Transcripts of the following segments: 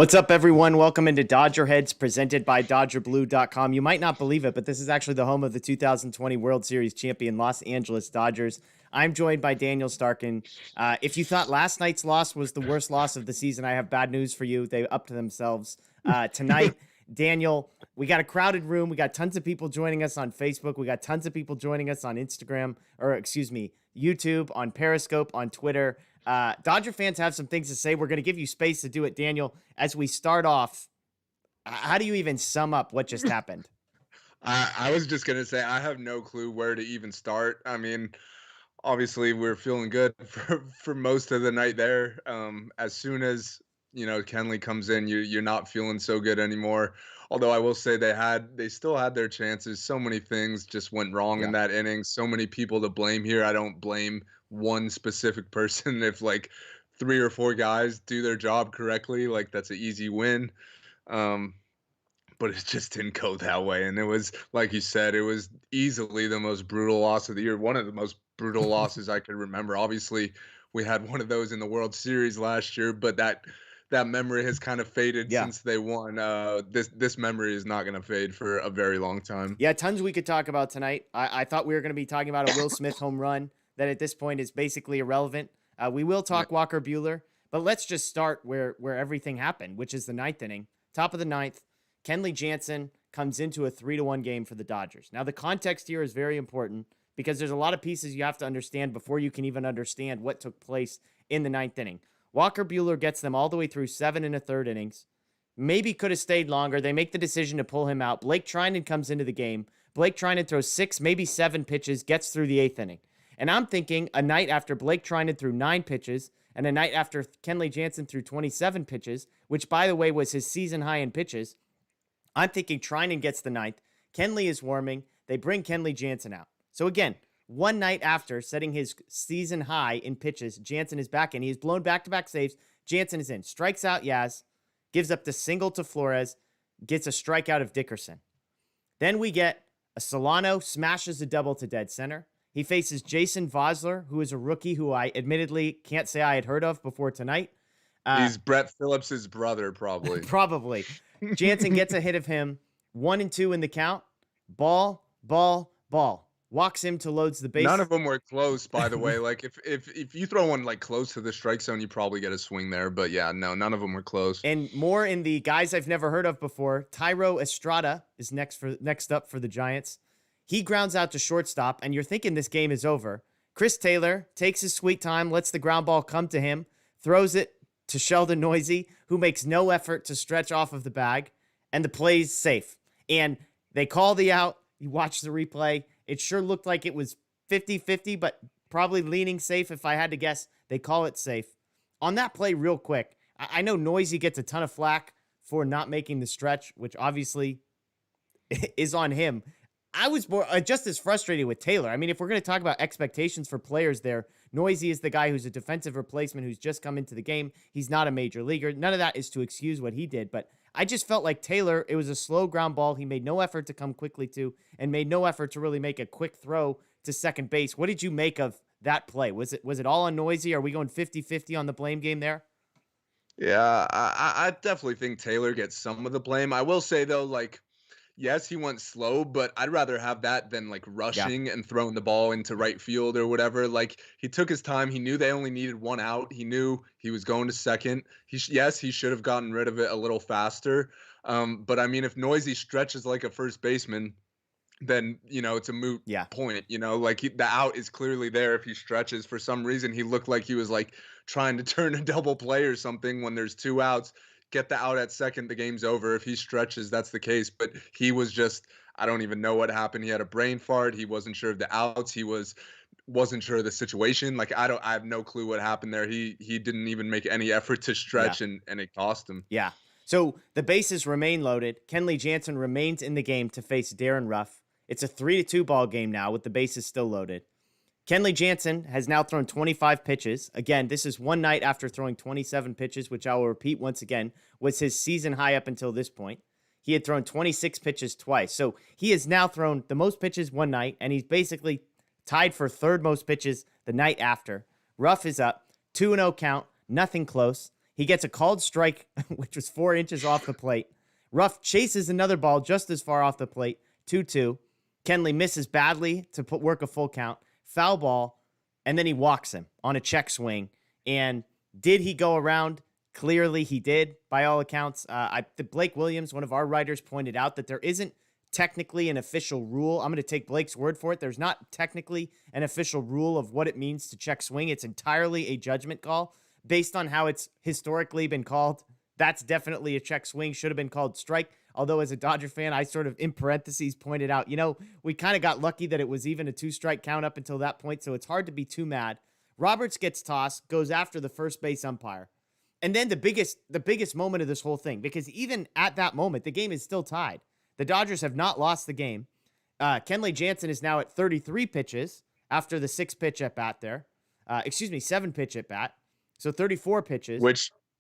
What's up, everyone? Welcome into DodgerHeads, presented by DodgerBlue.com. You might not believe it, but this is actually the home of the 2020 World Series champion Los Angeles Dodgers. I'm joined by Daniel Starkand. If you thought last night's loss was the worst loss of the season, I have bad news for you. They upped themselves tonight. Daniel, we got a crowded room. We got tons of people joining us on Facebook. We got tons of people joining us on Instagram, YouTube, on Periscope, on Twitter. Dodger fans have some things to say. We're going to give you space to do it. Daniel, as we start off, how do you even sum up what just happened? I was just going to say, I have no clue where to even start. I mean, obviously we're feeling good for most of the night there. As soon as, Kenley comes in, you're not feeling so good anymore. Although I will say they still had their chances. So many things just went wrong in that inning. So many people to blame here. I don't blame one specific person. If like 3 or 4 guys do their job correctly, like that's an easy win. But it just didn't go that way. And it was, like you said, it was easily the most brutal loss of the year. One of the most brutal losses I could remember. Obviously, we had one of those in the World Series last year, but that memory has kind of faded since they won. This memory is not going to fade for a very long time. Yeah, tons we could talk about tonight. I thought we were going to be talking about a Will Smith home run that at this point is basically irrelevant. We will talk Walker Buehler, but let's just start where everything happened, which is the ninth inning. Top of the ninth, Kenley Jansen comes into a 3-1 game for the Dodgers. Now, the context here is very important because there's a lot of pieces you have to understand before you can even understand what took place in the ninth inning. Walker Buehler gets them all the way through 7 1/3 innings. Maybe could have stayed longer. They make the decision to pull him out. Blake Trinan comes into the game. Blake Trinan throws 6, maybe 7 pitches, gets through the 8th inning. And I'm thinking a night after Blake Trinan threw 9 pitches and a night after Kenley Jansen threw 27 pitches, which, by the way, was his season high in pitches, I'm thinking Trinan gets the ninth. Kenley is warming. They bring Kenley Jansen out. So again, one night after setting his season high in pitches, Jansen is back in. He has blown back-to-back saves. Jansen is in. Strikes out Yaz. Gives up the single to Flores. Gets a strikeout of Dickerson. Then we get a Solano smashes a double to dead center. He faces Jason Vosler, who is a rookie who I admittedly can't say I had heard of before tonight. He's Brett Phillips' brother, probably. Probably. Jansen gets a hit of him. 1-2 in the count. Ball. Walks him to loads the base. None of them were close, by the way. Like if you throw one like close to the strike zone, you probably get a swing there. But yeah, no, none of them were close. And more in the guys I've never heard of before. Tyro Estrada is next up for the Giants. He grounds out to shortstop, and you're thinking this game is over. Chris Taylor takes his sweet time, lets the ground ball come to him, throws it to Sheldon Neuse, who makes no effort to stretch off of the bag, and the play's safe. And they call the out. You watch the replay. It sure looked like it was 50-50, but probably leaning safe if I had to guess. They call it safe. On that play, real quick, I know Neuse gets a ton of flack for not making the stretch, which obviously is on him. I was more just as frustrated with Taylor. I mean, if we're going to talk about expectations for players there, Neuse is the guy who's a defensive replacement who's just come into the game. He's not a major leaguer. None of that is to excuse what he did, but I just felt like Taylor, it was a slow ground ball. He made no effort to come quickly to and made no effort to really make a quick throw to second base. What did you make of that play? Was it all on Neuse? Are we going 50-50 on the blame game there? Yeah, I definitely think Taylor gets some of the blame. I will say, though, like, yes, he went slow, but I'd rather have that than like rushing and throwing the ball into right field or whatever. Like he took his time. He knew they only needed one out. He knew he was going to second. He should have gotten rid of it a little faster. But I mean, if Neuse stretches like a first baseman, then, it's a moot point, like the out is clearly there. If he stretches for some reason, he looked like he was like trying to turn a double play or something when there's 2 outs. Get the out at second, the game's over. If he stretches, that's the case. But he was just, I don't even know what happened. He had a brain fart. He wasn't sure of the outs. He wasn't sure of the situation. Like I have no clue what happened there. He didn't even make any effort to stretch and it cost him. Yeah. So the bases remain loaded. Kenley Jansen remains in the game to face Darren Ruff. It's a 3-2 ball game now with the bases still loaded. Kenley Jansen has now thrown 25 pitches. Again, this is one night after throwing 27 pitches, which I will repeat once again, was his season high up until this point. He had thrown 26 pitches twice. So he has now thrown the most pitches one night, and he's basically tied for third most pitches the night after. Ruff is up, 2-0 count, nothing close. He gets a called strike, which was 4 inches off the plate. Ruff chases another ball just as far off the plate, 2-2. Kenley misses badly to work a full count. Foul ball, and then he walks him on a check swing. And did he go around? Clearly he did, by all accounts. Blake Williams, one of our writers, pointed out that there isn't technically an official rule. I'm going to take Blake's word for it. There's not technically an official rule of what it means to check swing. It's entirely a judgment call based on how it's historically been called. That's definitely a check swing. Should have been called strike. Although as a Dodger fan, I sort of in parentheses pointed out, we kind of got lucky that it was even a 2-strike count up until that point. So it's hard to be too mad. Roberts gets tossed, goes after the first base umpire. And then the biggest moment of this whole thing, because even at that moment, the game is still tied. The Dodgers have not lost the game. Kenley Jansen is now at 33 pitches after the 6-pitch at bat there. 7-pitch at bat. So 34 pitches.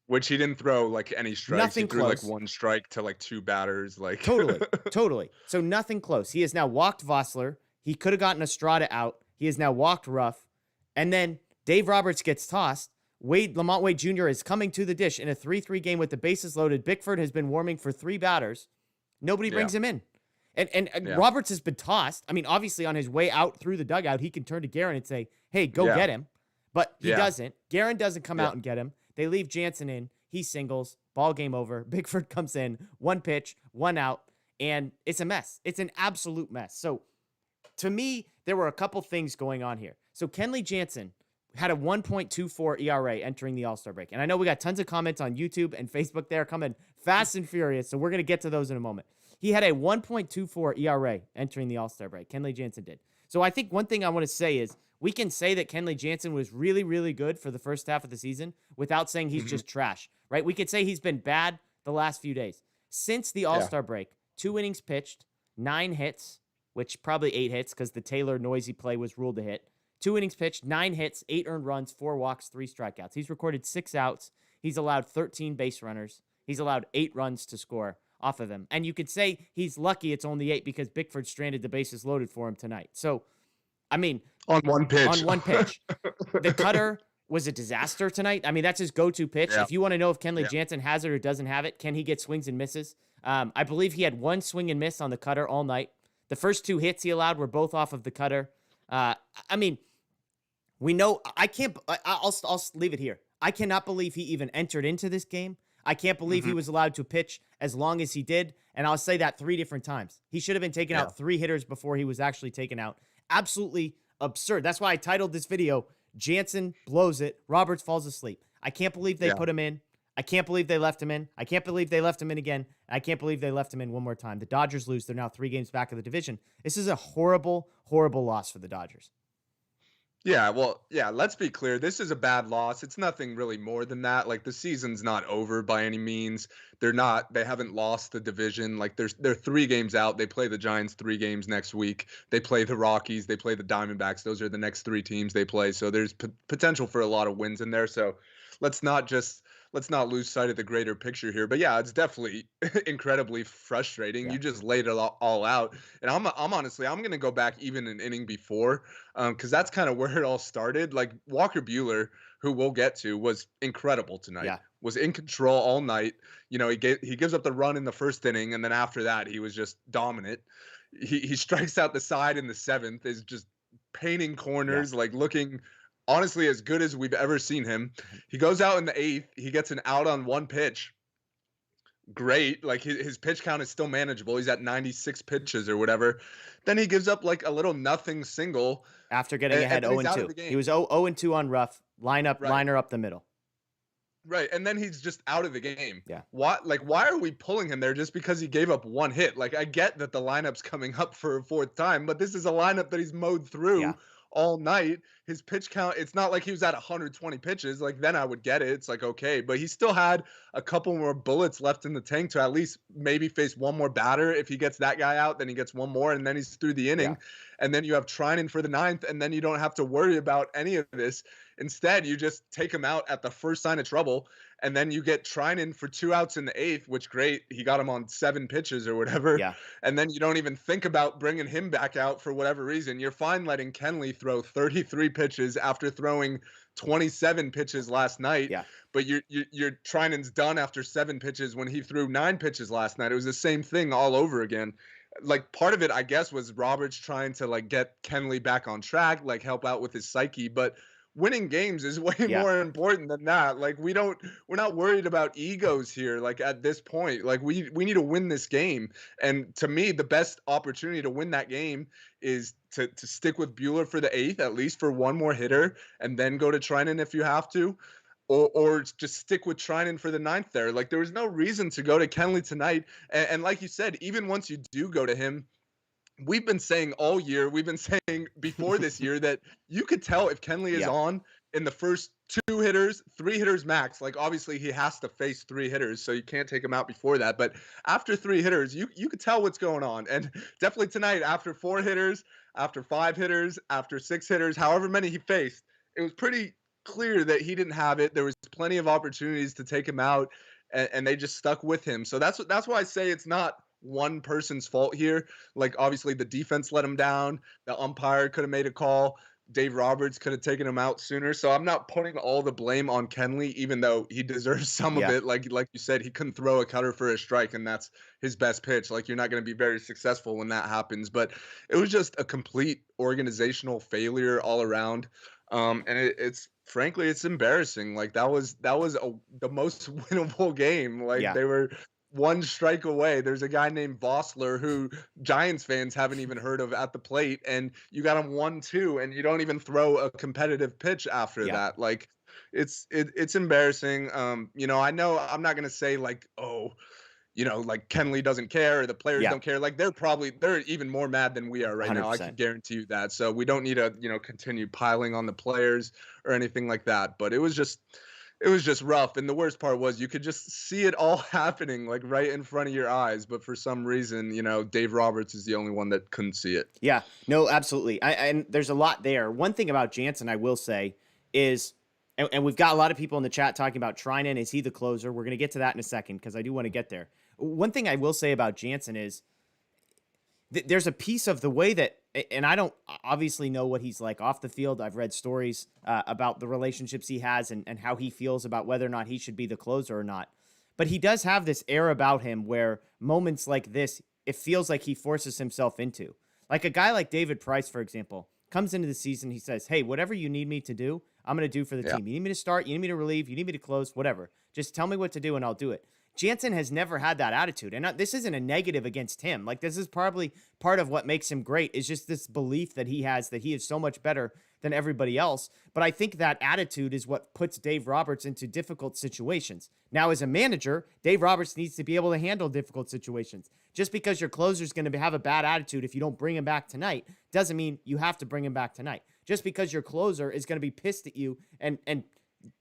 Which he didn't throw like any strikes. Nothing he threw close. Like 1 strike to like 2 batters. Like Totally. So nothing close. He has now walked Vossler. He could have gotten Estrada out. He has now walked Ruff. And then Dave Roberts gets tossed. Lamont Wade Jr. is coming to the dish in a 3-3 game with the bases loaded. Bickford has been warming for 3 batters. Nobody brings him in. And Roberts has been tossed. I mean, obviously on his way out through the dugout, he can turn to Guerin and say, hey, go get him. But he doesn't. Guerin doesn't come out and get him. They leave Jansen in. He singles. Ball game over. Bickford comes in. 1 pitch, 1 out. And it's a mess. It's an absolute mess. So to me, there were a couple things going on here. So Kenley Jansen had a 1.24 ERA entering the All-Star break. And I know we got tons of comments on YouTube and Facebook there coming fast and furious. So we're going to get to those in a moment. He had a 1.24 ERA entering the All-Star break. Kenley Jansen did. So I think one thing I want to say is we can say that Kenley Jansen was really, really good for the first half of the season without saying he's just trash, right? We could say he's been bad the last few days. Since the All-Star break, 2 innings pitched, 9 hits, which probably 8 hits because the Taylor noisy play was ruled a hit. 2 innings pitched, 9 hits, 8 earned runs, 4 walks, 3 strikeouts. He's recorded 6 outs. He's allowed 13 base runners. He's allowed 8 runs to score off of them. And you could say he's lucky it's only 8 because Bickford stranded the bases loaded for him tonight. So, I mean, on 1 pitch. On 1 pitch. The cutter was a disaster tonight. I mean, that's his go-to pitch. Yeah. If you want to know if Kenley Jansen has it or doesn't have it, can he get swings and misses? I believe he had 1 swing and miss on the cutter all night. The first 2 hits he allowed were both off of the cutter. I mean, we know I'll leave it here. I cannot believe he even entered into this game. I can't believe he was allowed to pitch as long as he did. And I'll say that 3 different times. He should have been taking out 3 hitters before he was actually taken out. Absolutely absurd. That's why I titled this video, Jansen blows it, Roberts falls asleep. I can't believe they put him in. I can't believe they left him in. I can't believe they left him in again. I can't believe they left him in one more time. The Dodgers lose. They're now 3 games back of the division. This is a horrible, horrible loss for the Dodgers. Let's be clear. This is a bad loss. It's nothing really more than that. Like, the season's not over by any means. They haven't lost the division. Like, they're 3 games out. They play the Giants 3 games next week. They play the Rockies. They play the Diamondbacks. Those are the next 3 teams they play. So there's potential for a lot of wins in there. So let's not lose sight of the greater picture here. But yeah, it's definitely incredibly frustrating. You just laid it all out. And I'm going to go back even an inning before, because that's kind of where it all started. Like, Walker Buehler, who we'll get to, was incredible tonight. Was in control all night. He gives up the run in the first inning, and then after that, he was just dominant. He strikes out the side in the 7th, is just painting corners, like looking honestly as good as we've ever seen him. He goes out in the 8th. He gets an out on 1 pitch. Great. Like, his pitch count is still manageable. He's at 96 pitches or whatever. Then he gives up like a little nothing single. After getting ahead 0-2. He was 0-2 on Ruff. Liner up the middle. Right. And then he's just out of the game. Yeah. Why are we pulling him there just because he gave up 1 hit? Like, I get that the lineup's coming up for a 4th time, but this is a lineup that he's mowed through all night. His pitch count, it's not like he was at 120 pitches. Like, then I would get it. It's like, okay, but he still had a couple more bullets left in the tank to at least maybe face 1 more batter. If he gets that guy out, then he gets 1 more, and then he's through the inning. and then you have Trinan for the ninth, and then you don't have to worry about any of this. Instead, you just take him out at the first sign of trouble, and then you get Trinan for 2 outs in the eighth, which great. He got him on 7 pitches or whatever. Yeah. And then you don't even think about bringing him back out for whatever reason. You're fine letting Kenley throw 33 pitches after throwing 27 pitches last night. Yeah. But you're Trinan's done after 7 pitches when he threw 9 pitches last night. It was the same thing all over again. Like, part of it, I guess, was Roberts trying to like get Kenley back on track, like help out with his psyche. But winning games is way more important than that. Like, we're not worried about egos here. Like, at this point, like we need to win this game. And to me, the best opportunity to win that game is to stick with Buehler for the eighth, at least for one more hitter, and then go to Trinan if you have to. Or just stick with Trinan for the ninth there. Like, there was no reason to go to Kenley tonight. And like you said, even once you do go to him, we've been saying all year, we've been saying before this year that you could tell if Kenley is on in the first 2 hitters, 3 hitters max. Like, obviously he has to face 3 hitters, so you can't take him out before that. But after 3 hitters, you could tell what's going on. And definitely tonight, after 4 hitters, after 5 hitters, after 6 hitters, however many he faced, it was pretty clear that he didn't have it. There was plenty of opportunities to take him out, and they just stuck with him. So that's why I say it's not one person's fault here. Like, obviously the defense let him down. The umpire could have made a call. Dave Roberts could have taken him out sooner. So I'm not putting all the blame on Kenley, even though he deserves some of it. Like you said, he couldn't throw a cutter for a strike, and that's his best pitch. Like, you're not going to be very successful when that happens. But it was just a complete organizational failure all around. And it's frankly, it's embarrassing. Like, that was the most winnable game. Like, they were 1 strike away. There's a guy named Buehler who Giants fans haven't even heard of at the plate, and you got him 1-2, and you don't even throw a competitive pitch after that. Like, it's embarrassing. I know I'm not gonna say like, oh, like Kenley doesn't care or the players don't care. Like, they're even more mad than we are right 100%. Now. I can guarantee you that. So we don't need to, continue piling on the players or anything like that. But it was just rough. And the worst part was you could just see it all happening like right in front of your eyes. But for some reason, Dave Roberts is the only one that couldn't see it. Yeah, no, absolutely. And there's a lot there. One thing about Jansen, I will say, is, and we've got a lot of people in the chat talking about Trinan. Is he the closer? We're going to get to that in a second because I do want to get there. One thing I will say about Jansen is there's a piece of the way that, and I don't obviously know what he's like off the field. I've read stories about the relationships he has and how he feels about whether or not he should be the closer or not. But he does have this air about him where moments like this, it feels like he forces himself into. Like a guy like David Price, for example, comes into the season, he says, hey, whatever you need me to do, I'm going to do for the team. You need me to start, you need me to relieve, you need me to close, whatever. Just tell me what to do and I'll do it. Jansen has never had that attitude, and this isn't a negative against him. Like, this is probably part of what makes him great, is just this belief that he has that he is so much better than everybody else. But I think that attitude is what puts Dave Roberts into difficult situations. Now, as a manager, Dave Roberts needs to be able to handle difficult situations. Just because your closer is going to have a bad attitude if you don't bring him back tonight doesn't mean you have to bring him back tonight. Just because your closer is going to be pissed at you and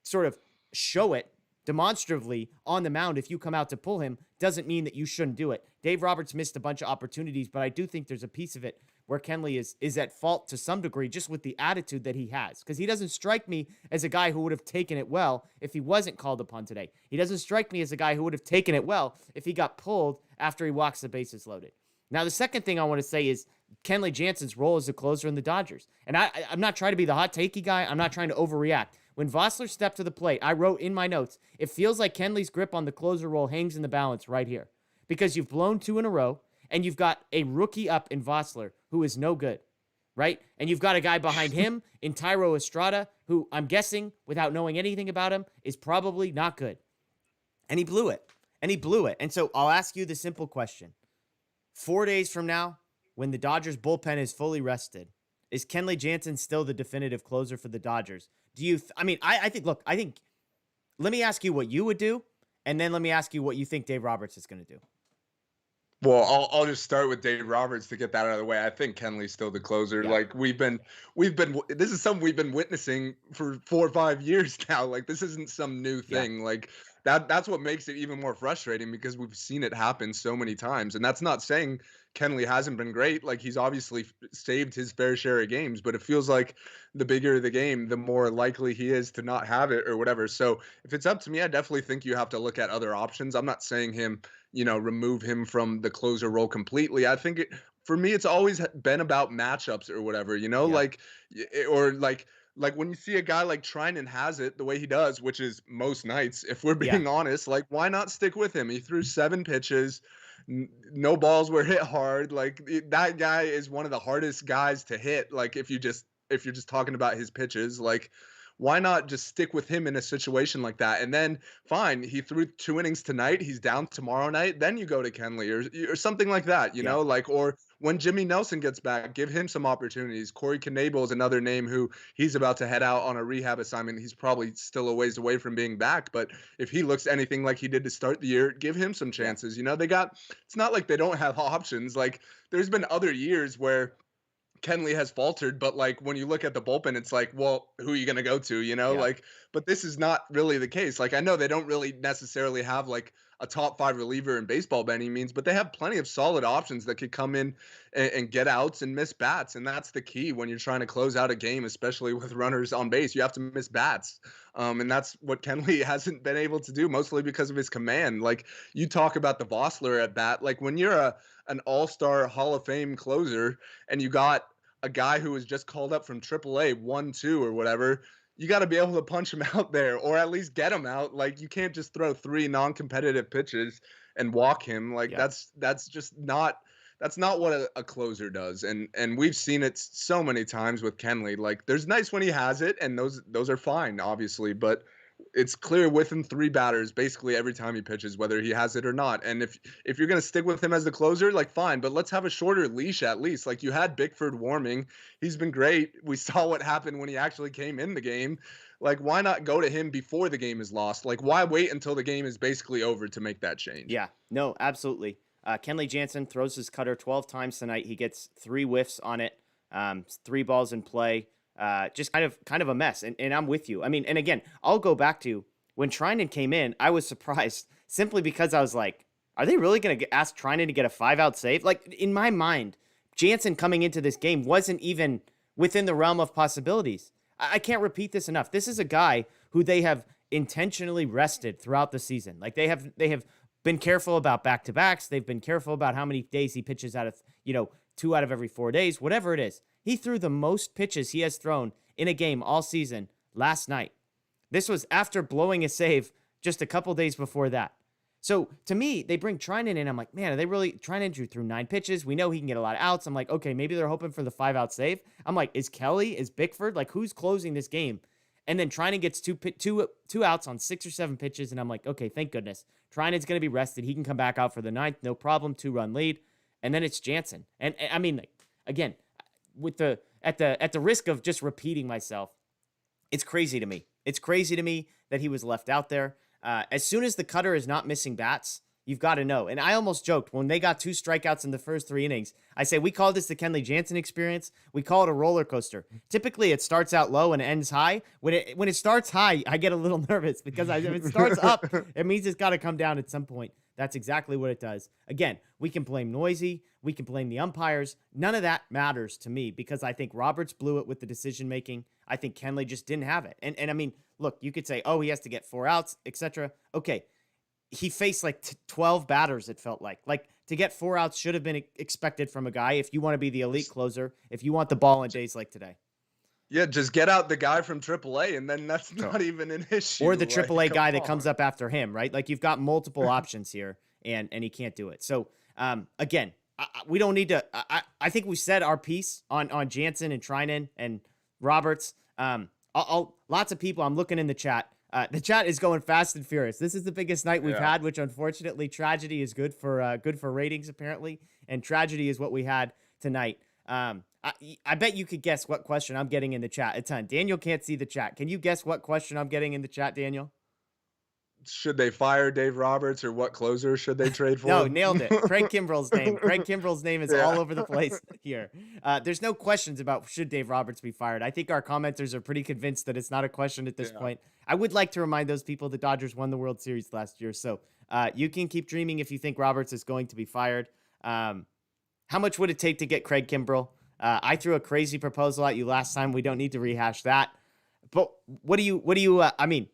sort of show it demonstratively on the mound if you come out to pull him doesn't mean that you shouldn't do it. Dave Roberts missed a bunch of opportunities, but I do think there's a piece of it where Kenley is at fault to some degree just with the attitude that he has, because he doesn't strike me as a guy who would have taken it well if he wasn't called upon today. He doesn't strike me as a guy who would have taken it well if he got pulled after he walks the bases loaded. Now, the second thing I want to say is Kenley Jansen's role as a closer in the Dodgers. And I'm not trying to be the hot takey guy. I'm not trying to overreact. When Buehler stepped to the plate, I wrote in my notes, it feels like Kenley's grip on the closer role hangs in the balance right here. Because you've blown 2 in a row, and you've got a rookie up in Buehler who is no good, right? And you've got a guy behind him in Thairo Estrada who I'm guessing, without knowing anything about him, is probably not good. And he blew it. And so I'll ask you the simple question. 4 days from now, when the Dodgers bullpen is fully rested, is Kenley Jansen still the definitive closer for the Dodgers? Do you, I think, let me ask you what you would do, and then let me ask you what you think Dave Roberts is going to do. Well, I'll just start with Dave Roberts to get that out of the way. I think Kenley's still the closer. Yeah. Like, this is something we've been witnessing for 4 or 5 years now. Like, this isn't some new thing. Yeah. Like, that's what makes it even more frustrating because we've seen it happen so many times. And that's not saying Kenley hasn't been great. Like he's obviously saved his fair share of games, but it feels like the bigger the game, the more likely he is to not have it or whatever. So if it's up to me, I definitely think you have to look at other options. I'm not saying remove him from the closer role completely. I think for me, it's always been about matchups or whatever, Yeah. or like when you see a guy like Trinan has it the way he does, which is most nights, if we're Yeah. being honest, like why not stick with him? He threw 7 pitches, no balls were hit hard. Like that guy is one of the hardest guys to hit. Like if you're just talking about his pitches, like why not just stick with him in a situation like that? And then fine, he threw 2 innings tonight. He's down tomorrow night. Then you go to Kenley or something like that, Yeah. like or when Jimmy Nelson gets back, give him some opportunities. Corey Knebel is another name who he's about to head out on a rehab assignment. He's probably still a ways away from being back, but if he looks anything like he did to start the year, give him some Yeah. chances. It's not like they don't have options. Like there's been other years where Kenley has faltered, but like when you look at the bullpen, it's like, well, who are you going to go to? Yeah. But this is not really the case. Like I know they don't really necessarily have like a top 5 reliever in baseball by any means, but they have plenty of solid options that could come in and get outs and miss bats. And that's the key when you're trying to close out a game, especially with runners on base. You have to miss bats. And that's what Kenley hasn't been able to do, mostly because of his command. Like you talk about the Vossler at bat, like when you're an all-star Hall of Fame closer and you got a guy who was just called up from AAA 1-2 or whatever, you got to be able to punch him out there or at least get him out. Like you can't just throw 3 non-competitive pitches and walk him. Like Yeah. that's just not what a closer does. And we've seen it so many times with Kenley. Like there's nights when he has it and those are fine, obviously, but it's clear within 3 batters basically every time he pitches whether he has it or not. And if you're going to stick with him as the closer, like fine, but let's have a shorter leash at least. Like you had Bickford warming. He's been great. We saw what happened when he actually came in the game. Like why not go to him before the game is lost? Like why wait until the game is basically over to make that change? Yeah. No, absolutely. Kenley Jansen throws his cutter 12 times tonight. He gets 3 whiffs on it, 3 balls in play. Just kind of a mess. And I'm with you. I mean, and again, I'll go back to when Trinan came in, I was surprised simply because I was like, are they really going to ask Trinan to get a 5-out save? Like in my mind, Jansen coming into this game wasn't even within the realm of possibilities. I can't repeat this enough. This is a guy who they have intentionally rested throughout the season. Like they have been careful about back-to-backs. They've been careful about how many days he pitches out of, 2 out of every 4 days, whatever it is. He threw the most pitches he has thrown in a game all season last night. This was after blowing a save just a couple days before that. So to me, they bring Trinan in. I'm like, man, are they really? Trinan threw 9 pitches. We know he can get a lot of outs. I'm like, okay, maybe they're hoping for the 5-out save. I'm like, is Kelly, is Bickford, like who's closing this game? And then Trinan gets two outs on 6 or 7 pitches. And I'm like, okay, thank goodness. Trinan's going to be rested. He can come back out for the 9th. No problem. 2-run lead. And then it's Jansen. And I mean, like, again, at the risk of just repeating myself, it's crazy to me. It's crazy to me that he was left out there. As soon as the cutter is not missing bats, you've got to know. And I almost joked when they got 2 strikeouts in the first 3 innings. I say we call this the Kenley Jansen experience. We call it a roller coaster. Typically, it starts out low and ends high. When it starts high, I get a little nervous because if it starts up, it means it's got to come down at some point. That's exactly what it does. Again, we can blame Noisy. We can blame the umpires. None of that matters to me because I think Roberts blew it with the decision making. I think Kenley just didn't have it. And I mean, look, you could say, oh, he has to get 4 outs, etc. Okay, he faced like 12 batters, it felt like. Like, to get 4 outs should have been expected from a guy if you want to be the elite closer, if you want the ball in days like today. Yeah, just get out the guy from AAA, and then that's not even an issue. Or the AAA like, guy that comes up after him, right? Like, you've got multiple options here, and he can't do it. So, again, we don't need to. I think we said our piece on Jansen and Trinan and Roberts. Lots of people. I'm looking in the chat. The chat is going fast and furious. This is the biggest night we've had, which unfortunately tragedy is good for ratings apparently, and tragedy is what we had tonight. I bet you could guess what question I'm getting in the chat a ton. Daniel can't see the chat. Can you guess what question I'm getting in the chat, Daniel? should they fire Dave Roberts or what closer should they trade No, for? nailed it. Craig Kimbrell's name. Craig Kimbrell's name is all Yeah. over the place here. There's no questions about should Dave Roberts be fired. I think our commenters are pretty convinced that it's not a question at this Yeah. point. I would like to remind those people the Dodgers won the World Series last year. So you can keep dreaming if you think Roberts is going to be fired. How much would it take to get Craig Kimbrell? I threw a crazy proposal at you last time. We don't need to rehash that. But what do you, I mean,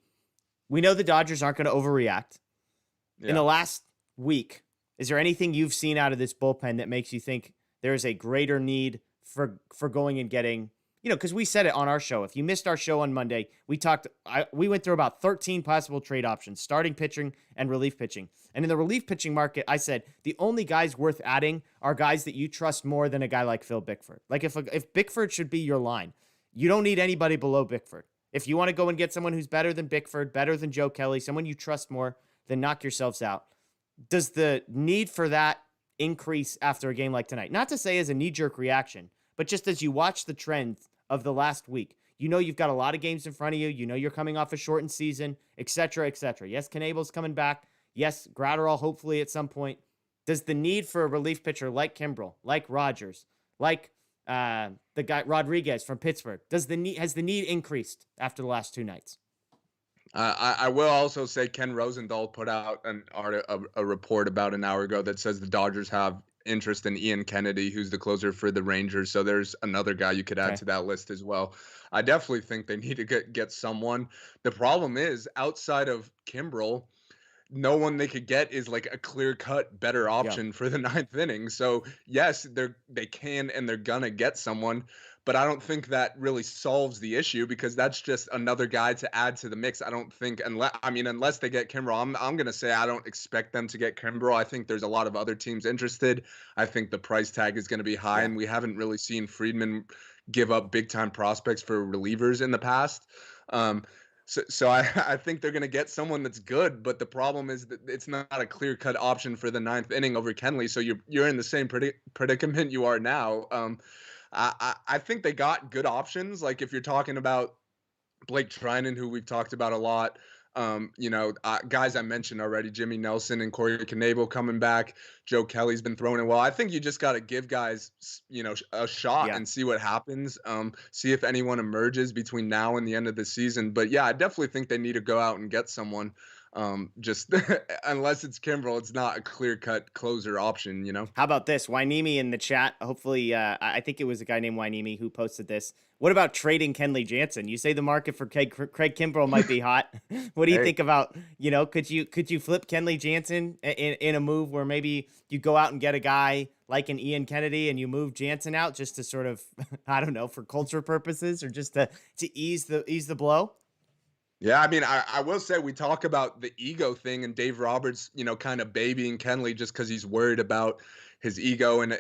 we know the Dodgers aren't going to overreact. Yeah. In the last week, is there anything you've seen out of this bullpen that makes you think there is a greater need for going and getting, because we said it on our show. If you missed our show on Monday, we went through about 13 possible trade options, starting pitching and relief pitching. And in the relief pitching market, I said the only guys worth adding are guys that you trust more than a guy like Phil Bickford. Like if Bickford should be your line, you don't need anybody below Bickford. If you want to go and get someone who's better than Bickford, better than Joe Kelly, someone you trust more, then knock yourselves out. Does the need for that increase after a game like tonight? Not to say as a knee-jerk reaction, but just as you watch the trends of the last week, you've got a lot of games in front of you. You're coming off a shortened season, et cetera, et cetera. Yes, Knebel's coming back. Yes, Gratterall hopefully at some point. Does the need for a relief pitcher like Kimbrell, like Rogers, like the guy Rodriguez from Pittsburgh, has the need increased after the last two nights? I will also say Ken Rosendahl put out a report about an hour ago that says the Dodgers have interest in Ian Kennedy, who's the closer for the Rangers. So there's another guy you could add to that list as well. I definitely think they need to get someone. The problem is outside of Kimbrell, no one they could get is like a clear-cut better option for the ninth inning. So yes, they can and they're gonna get someone, but I don't think that really solves the issue because that's just another guy to add to the mix. I don't think unless they get Kimbrell, I'm gonna say I don't expect them to get Kimbrell. I think there's a lot of other teams interested. I think the price tag is gonna be high, and we haven't really seen Friedman give up big-time prospects for relievers in the past. So I think they're going to get someone that's good, but the problem is that it's not a clear-cut option for the ninth inning over Kenley. So you're in the same predicament you are now. I think they got good options. Like if you're talking about Blake Trinan, who we've talked about a lot, guys I mentioned already, Jimmy Nelson and Corey Knebel coming back. Joe Kelly's been throwing it well. I think you just got to give guys, a shot and see what happens. See if anyone emerges between now and the end of the season. But yeah, I definitely think they need to go out and get someone. Just unless it's Kimbrell, it's not a clear-cut closer option, How about this? Wynemi in the chat. Hopefully, I think it was a guy named Wynemi who posted this. What about trading Kenley Jansen? You say the market for Craig Kimbrell might be hot. What do you think about, could you flip Kenley Jansen in a move where maybe you go out and get a guy like an Ian Kennedy and you move Jansen out just to sort of, I don't know, for culture purposes or just to ease the blow? Yeah, I will say we talk about the ego thing and Dave Roberts, kind of babying Kenley just because he's worried about his ego and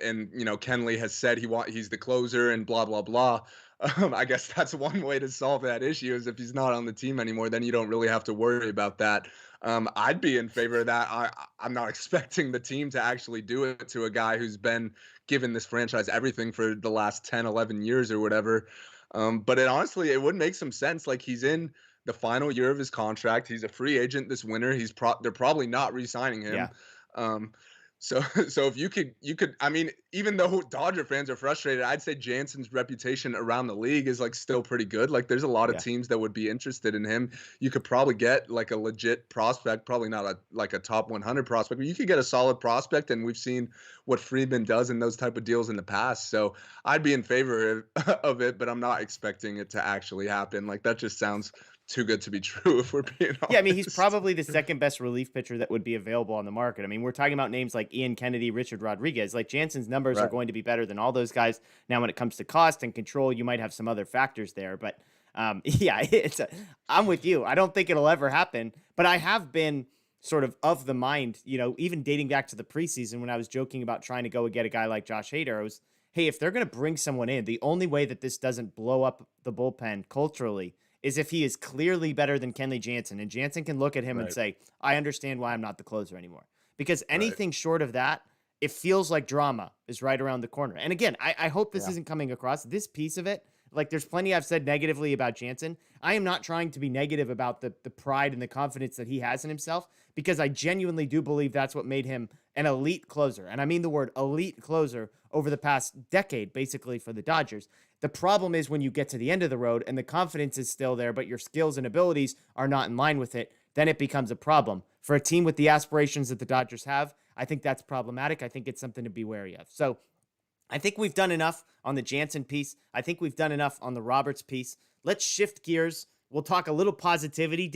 Kenley has said he's the closer and blah blah blah. I guess that's one way to solve that issue is if he's not on the team anymore, then you don't really have to worry about that. I'd be in favor of that. I'm not expecting the team to actually do it to a guy who's been given this franchise everything for the last 10, 11 years or whatever. But honestly, it would make some sense. Like he's in the final year of his contract. He's a free agent this winter. They're probably not re-signing him. Yeah. So if you could, even though Dodger fans are frustrated, I'd say Jansen's reputation around the league is like still pretty good. Like there's a lot of teams that would be interested in him. You could probably get like a legit prospect, probably not a top 100 prospect, but you could get a solid prospect. And we've seen what Friedman does in those type of deals in the past. So I'd be in favor of it, but I'm not expecting it to actually happen. Like that just sounds too good to be true if we're being honest. Yeah, he's probably the second best relief pitcher that would be available on the market. We're talking about names like Ian Kennedy, Richard Rodriguez. Like Jansen's numbers are going to be better than all those guys. Now, when it comes to cost and control, you might have some other factors there. But yeah, I'm with you. I don't think it'll ever happen. But I have been sort of the mind, even dating back to the preseason when I was joking about trying to go and get a guy like Josh Hader. I was, hey, if they're going to bring someone in, the only way that this doesn't blow up the bullpen culturally is if he is clearly better than Kenley Jansen. And Jansen can look at him and say, I understand why I'm not the closer anymore. Because anything short of that, it feels like drama is right around the corner. And again, I hope this isn't coming across. This piece of it, Like, there's plenty I've said negatively about Jansen. I am not trying to be negative about the pride and the confidence that he has in himself, because I genuinely do believe that's what made him an elite closer. And I mean the word elite closer over the past decade, basically, for the Dodgers. The problem is when you get to the end of the road and the confidence is still there, but your skills and abilities are not in line with it, then it becomes a problem. For a team with the aspirations that the Dodgers have, I think that's problematic. I think it's something to be wary of. So I think we've done enough on the Jansen piece. I think we've done enough on the Roberts piece. Let's shift gears. We'll talk a little positivity.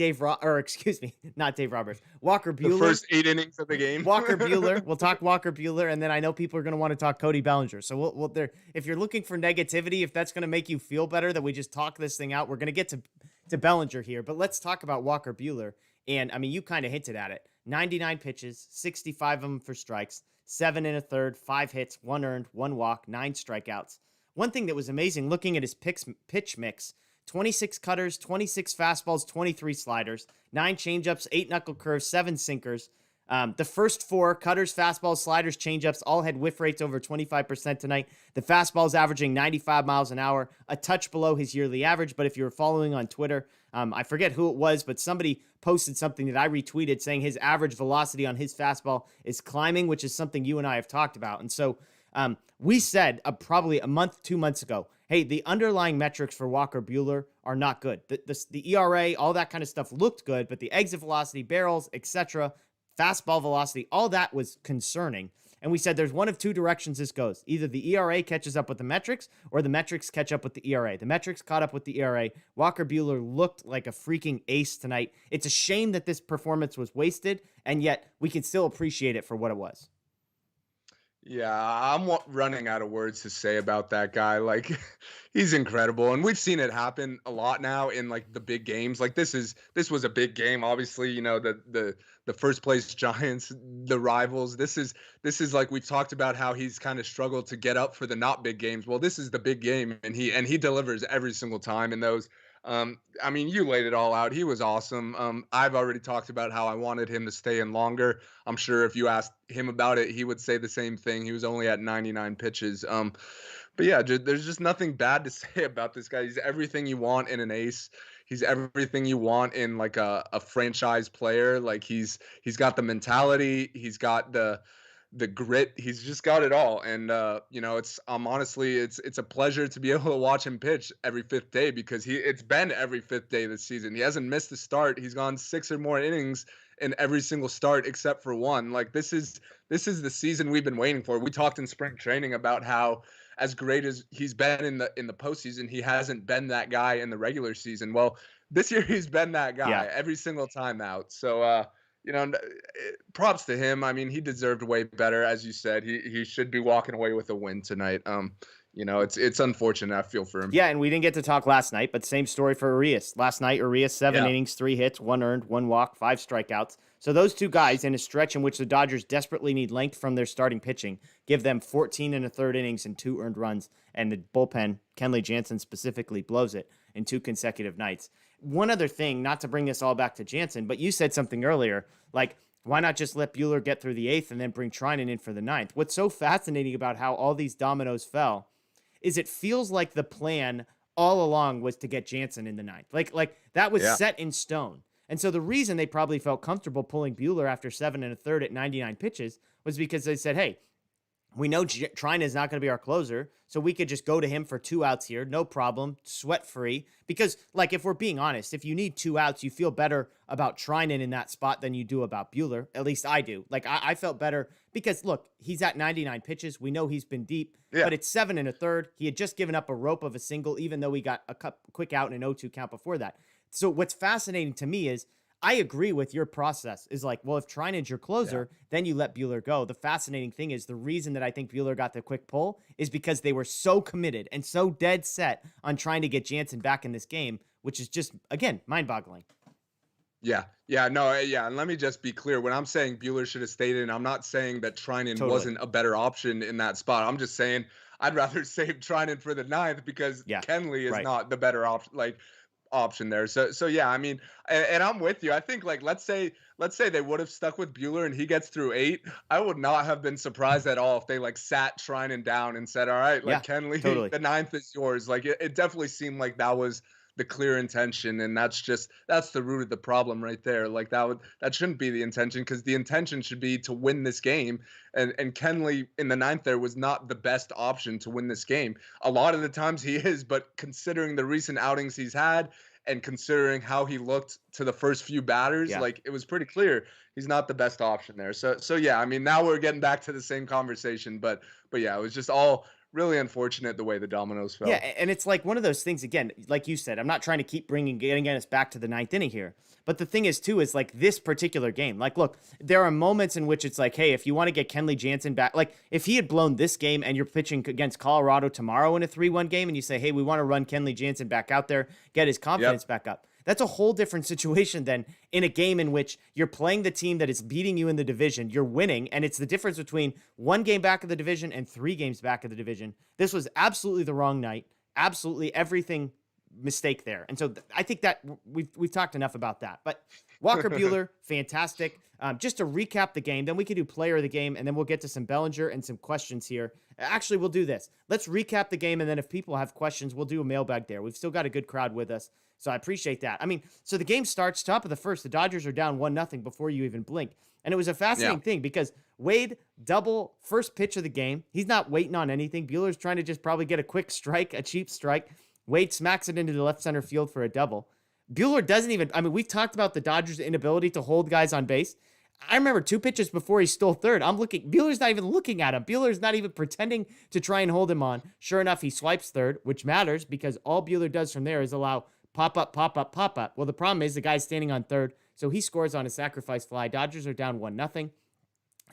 Not Dave Roberts. Walker Buehler. The first 8 innings of the game. Walker Buehler. We'll talk Walker Buehler, and then I know people are going to want to talk Cody Bellinger. So we'll there. If you're looking for negativity, if that's going to make you feel better that we just talk this thing out, we're going to get to Bellinger here. But let's talk about Walker Buehler. And I mean, you kind of hinted at it. 99 pitches, 65 of them for strikes, 7 1/3, 5 hits, 1 earned, 1 walk, 9 strikeouts. One thing that was amazing, looking at his pitch mix, 26 cutters, 26 fastballs, 23 sliders, 9 changeups, 8 knuckle curves, 7 sinkers. The first 4, cutters, fastballs, sliders, changeups, all had whiff rates over 25% tonight. The fastball's averaging 95 miles an hour, a touch below his yearly average. But if you were following on Twitter, I forget who it was, but somebody posted something that I retweeted saying his average velocity on his fastball is climbing, which is something you and I have talked about. And so we said probably a month, 2 months ago, hey, the underlying metrics for Walker Buehler are not good. The ERA, all that kind of stuff looked good, but the exit velocity, barrels, etc., fastball velocity, all that was concerning. And we said there's one of 2 directions this goes. Either the ERA catches up with the metrics or the metrics catch up with the ERA. The metrics caught up with the ERA. Walker Buehler looked like a freaking ace tonight. It's a shame that this performance was wasted, and yet we can still appreciate it for what it was. Yeah, I'm running out of words to say about that guy. Like, he's incredible, and we've seen it happen a lot now in like the big games. Like this was a big game, obviously. You know, the first place Giants, the rivals. This is like we talked about how he's kind of struggled to get up for the not big games. Well, this is the big game, and he delivers every single time in those. I mean, you laid it all out. He was awesome. I've already talked about how I wanted him to stay in longer. I'm sure if you asked him about it, he would say the same thing. He was only at 99 pitches. But yeah, there's just nothing bad to say about this guy. He's everything you want in an ace. He's everything you want in like a franchise player. Like he's got the mentality. He's got the grit. He's just got it all. And you know, it's honestly it's a pleasure to be able to watch him pitch every 5th day, because it's been every 5th day this season. He hasn't missed a start. He's gone 6 or more innings in every single start except for 1. Like this is the season we've been waiting for. We talked in spring training about how as great as he's been in the postseason, he hasn't been that guy in the regular season. Well, this year he's been that guy every single time out. So you know, props to him. I mean, he deserved way better, as you said. He should be walking away with a win tonight. You know, it's unfortunate. I feel for him. Yeah, and we didn't get to talk last night, but same story for Urias. Last night, Urias, 7 innings, 3 hits, 1 earned, 1 walk, 5 strikeouts. So those 2 guys, in a stretch in which the Dodgers desperately need length from their starting pitching, give them 14 1/3 innings and 2 earned runs, and the bullpen, Kenley Jansen specifically, blows it in 2 consecutive nights. One other thing, not to bring this all back to Jansen, but you said something earlier, like, why not just let Buehler get through the 8th and then bring Treinen in for the 9th? What's so fascinating about how all these dominoes fell is it feels like the plan all along was to get Jansen in the 9th. Like that was set in stone. And so the reason they probably felt comfortable pulling Buehler after 7 1/3 at 99 pitches was because they said, hey, we know Treinen is not going to be our closer, so we could just go to him for 2 outs here, no problem, sweat-free. Because, like, if we're being honest, if you need 2 outs, you feel better about Treinen in that spot than you do about Buehler. At least I do. Like, I felt better because, look, he's at 99 pitches. We know he's been deep, but it's 7 1/3. He had just given up a rope of a single, even though he got a quick out and an 0-2 count before that. So what's fascinating to me is I agree with your process is like, well, if Treinen's your closer, then you let Buehler go. The fascinating thing is the reason that I think Buehler got the quick pull is because they were so committed and so dead set on trying to get Jansen back in this game, which is just, again, mind-boggling. Yeah. And let me just be clear. When I'm saying Buehler should have stayed in, I'm not saying that Treinen wasn't a better option in that spot. I'm just saying I'd rather save Treinen for the 9th because Kenley is not the better option. Like, option there. So yeah, I mean, and I'm with you. I think like let's say they would have stuck with Buehler and he gets through 8. I would not have been surprised at all if they like sat Trinan down and said, "All right, like Yeah, Kenley, totally. the ninth is yours." Like it definitely seemed like that was the clear intention, and that's the root of the problem right there. Like that shouldn't be the intention, because the intention should be to win this game. And Kenley in the ninth there was not the best option to win this game. A lot of the times he is, but considering the recent outings he's had and considering how he looked to the first few batters, Yeah. like it was pretty clear he's not the best option there. So yeah, I mean, now we're getting back to the same conversation, but yeah, it was just all really unfortunate the way the dominoes Yeah, fell. and it's like one of those things again, like you said, I'm not trying to keep getting us back to the ninth inning here. But the thing is too, is like this particular game, like, look, there are moments in which it's like, hey, if you want to get Kenley Jansen back, like if he had blown this game and you're pitching against Colorado tomorrow in a 3-1 game and you say, hey, we want to run Kenley Jansen back out there, get his confidence Yep. back up. That's a whole different situation than in a game in which you're playing the team that is beating you in the division. You're winning, and it's the difference between 1 game back of the division and 3 games back of the division. This was absolutely the wrong night. Absolutely everything mistake there. And so I think that we've talked enough about that. But Walker Buehler, fantastic. Just to recap the game, then we could do player of the game, and then we'll get to some Bellinger and some questions here. Actually, we'll do this. Let's recap the game, and then if people have questions, we'll do a mailbag there. We've still got a good crowd with us, so I appreciate that. I mean, so the game starts top of the first. The Dodgers are down 1-0 before you even blink. And it was a fascinating Yeah. thing because Wade double first pitch of the game. He's not waiting on anything. Buehler's trying to just probably get a quick strike, a cheap strike. Wade smacks it into the left center field for a double. Buehler doesn't even, I mean, we've talked about the Dodgers' inability to hold guys on base. I remember 2 pitches before he stole third. Buehler's not even looking at him. Buehler's not even pretending to try and hold him on. Sure enough, he swipes third, which matters because all Buehler does from there is allow pop up, pop up, pop up. Well, the problem is the guy's standing on third, so he scores on a sacrifice fly. Dodgers are down 1-0.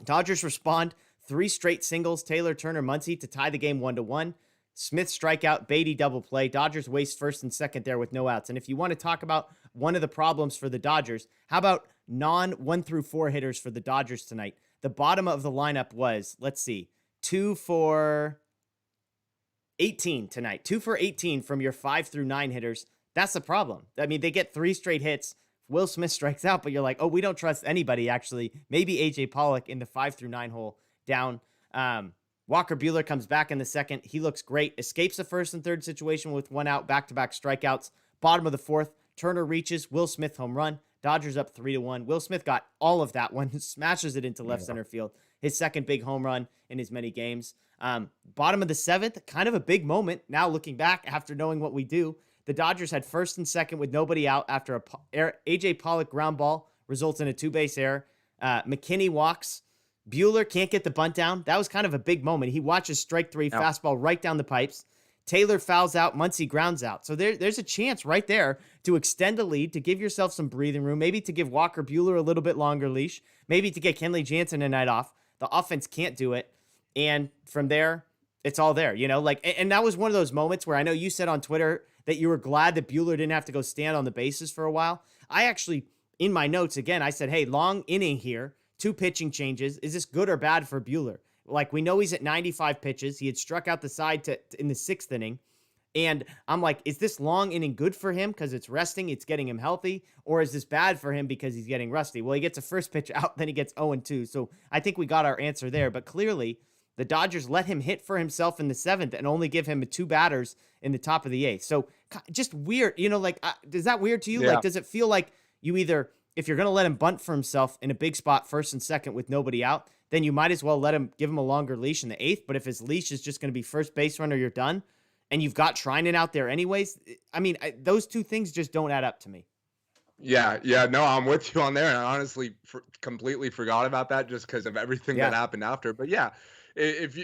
Dodgers respond 3 straight singles, Taylor, Turner, Muncy to tie the game 1-1. Smith strikeout, Beatty double play. Dodgers waste first and second there with no outs. And if you want to talk about one of the problems for the Dodgers, how about non-1 through 4 hitters for the Dodgers tonight? The bottom of the lineup was, let's see, 2 for 18 tonight. 2 for 18 from your 5 through 9 hitters. That's the problem. I mean, they get 3 straight hits. Will Smith strikes out, but you're like, oh, we don't trust anybody, actually. Maybe A.J. Pollock in the 5 through 9 hole down. Walker Buehler comes back in the second. He looks great. Escapes the first and third situation with 1 out, back-to-back strikeouts. Bottom of the fourth, Turner reaches. Will Smith home run. Dodgers up 3-1. Will Smith got all of that one. Smashes it into left center field. His second big home run in as many games. Bottom of the seventh, kind of a big moment. Now looking back after knowing what we do, the Dodgers had first and second with nobody out after A.J. Pollock ground ball results in a 2-base error. McKinney walks. Buehler can't get the bunt down. That was kind of a big moment. He watches strike 3, fastball right down the pipes. Taylor fouls out. Muncy grounds out. So there's a chance right there to extend a lead, to give yourself some breathing room, maybe to give Walker Buehler a little bit longer leash, maybe to get Kenley Jansen a night off. The offense can't do it. And from there, it's all there, and that was one of those moments where I know you said on Twitter that you were glad that Buehler didn't have to go stand on the bases for a while. I actually, in my notes, again, I said, hey, long inning here, 2 pitching changes. Is this good or bad for Buehler? Like, we know he's at 95 pitches. He had struck out the side in the 6th inning. And I'm like, is this long inning good for him because it's resting, it's getting him healthy? Or is this bad for him because he's getting rusty? Well, he gets a first pitch out, then he gets 0-2. So I think we got our answer there. But clearly, the Dodgers let him hit for himself in the 7th and only give him 2 batters in the top of the 8th. So just weird, is that weird to you? Yeah. Like, does it feel like you either, if you're going to let him bunt for himself in a big spot first and second with nobody out, then you might as well give him a longer leash in the 8th. But if his leash is just going to be first base runner, you're done. And you've got Trinan out there anyways. I mean, those 2 things just don't add up to me. Yeah, no, I'm with you on there, and I honestly completely forgot about that just because of everything that happened after. But yeah, if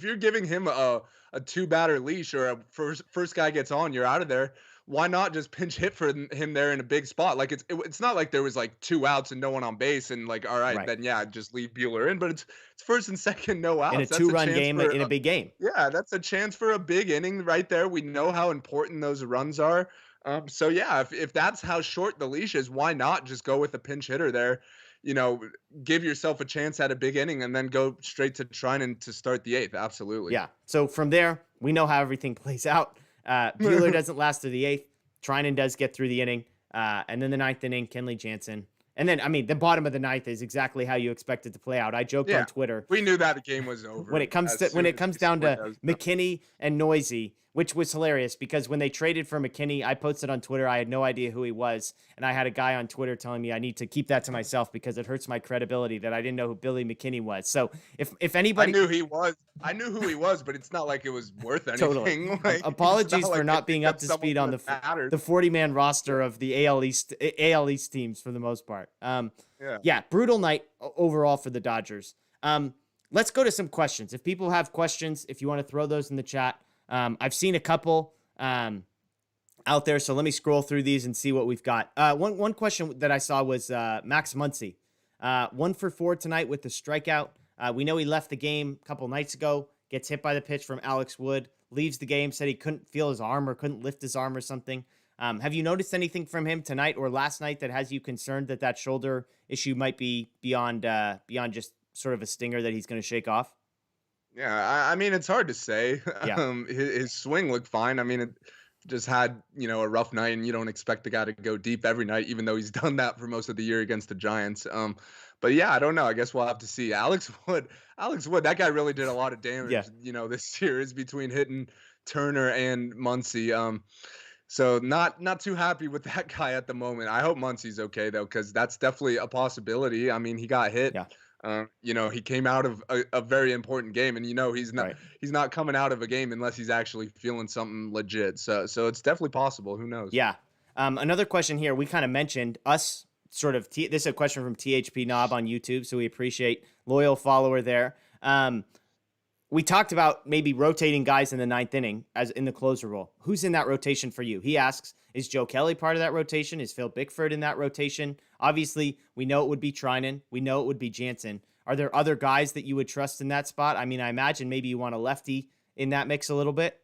you're giving him a 2-batter leash, or a first guy gets on, you're out of there. Why not just pinch hit for him there in a big spot? Like it's not like there was like 2 outs and no one on base, and like, all right. Then yeah, just leave Buehler in. But it's first and second, no outs In a That's 2-run chance game, in a big game. Yeah, that's a chance for a big inning right there. We know how important those runs are. So yeah, if that's how short the leash is, why not just go with a pinch hitter there? Give yourself a chance at a big inning and then go straight to Trinan to start the 8th. Absolutely. Yeah. So from there, we know how everything plays out. Buehler doesn't last to the 8th. Trinan does get through the inning. And then the ninth inning, Kenley Jansen. And then, I mean, the bottom of the ninth is exactly how you expect it to play out. I joked on Yeah, Twitter we knew that the game was over when it comes as to soon as he down scored to those runs. McKinney and Noisy, which was hilarious because when they traded for McKinney, I posted on Twitter, I had no idea who he was, and I had a guy on Twitter telling me I need to keep that to myself because it hurts my credibility that I didn't know who Billy McKinney was. So if anybody, I knew who he was, but it's not like it was worth totally. anything. Like, it's Apologies not for like they not being picked up up to someone speed on that mattered. the 40-man roster of the AL East teams for the most part. Yeah, brutal night overall for the Dodgers. Let's go to some questions. If people have questions, if you want to throw those in the chat, I've seen a couple out there, so let me scroll through these and see what we've got. One question that I saw was Max Muncy. 1 for 4 tonight with the strikeout. We know he left the game a couple nights ago, gets hit by the pitch from Alex Wood, leaves the game, said he couldn't feel his arm or couldn't lift his arm or something. Have you noticed anything from him tonight or last night that has you concerned that shoulder issue might be beyond just sort of a stinger that he's going to shake off? Yeah, I mean, it's hard to say. Yeah. His swing looked fine. I mean, it just had, a rough night, and you don't expect the guy to go deep every night, even though he's done that for most of the year against the Giants. But yeah, I don't know. I guess we'll have to see. Alex Wood, that guy really did a lot of damage, Yeah. this series between hitting Turner and Muncy. So not too happy with that guy at the moment. I hope Muncy's okay though, because that's definitely a possibility. I mean, he got hit. Yeah. He came out of a very important game, and he's not Right. he's not coming out of a game unless he's actually feeling something legit. So it's definitely possible. Who knows? Yeah. Another question here. We kind of mentioned us sort of. This is a question from THP Knob on YouTube, so we appreciate loyal follower there. We talked about maybe rotating guys in the ninth inning as in the closer role. Who's in that rotation for you? He asks, is Joe Kelly part of that rotation? Is Phil Bickford in that rotation? Obviously, we know it would be Trinan. We know it would be Jansen. Are there other guys that you would trust in that spot? I mean, I imagine maybe you want a lefty in that mix a little bit.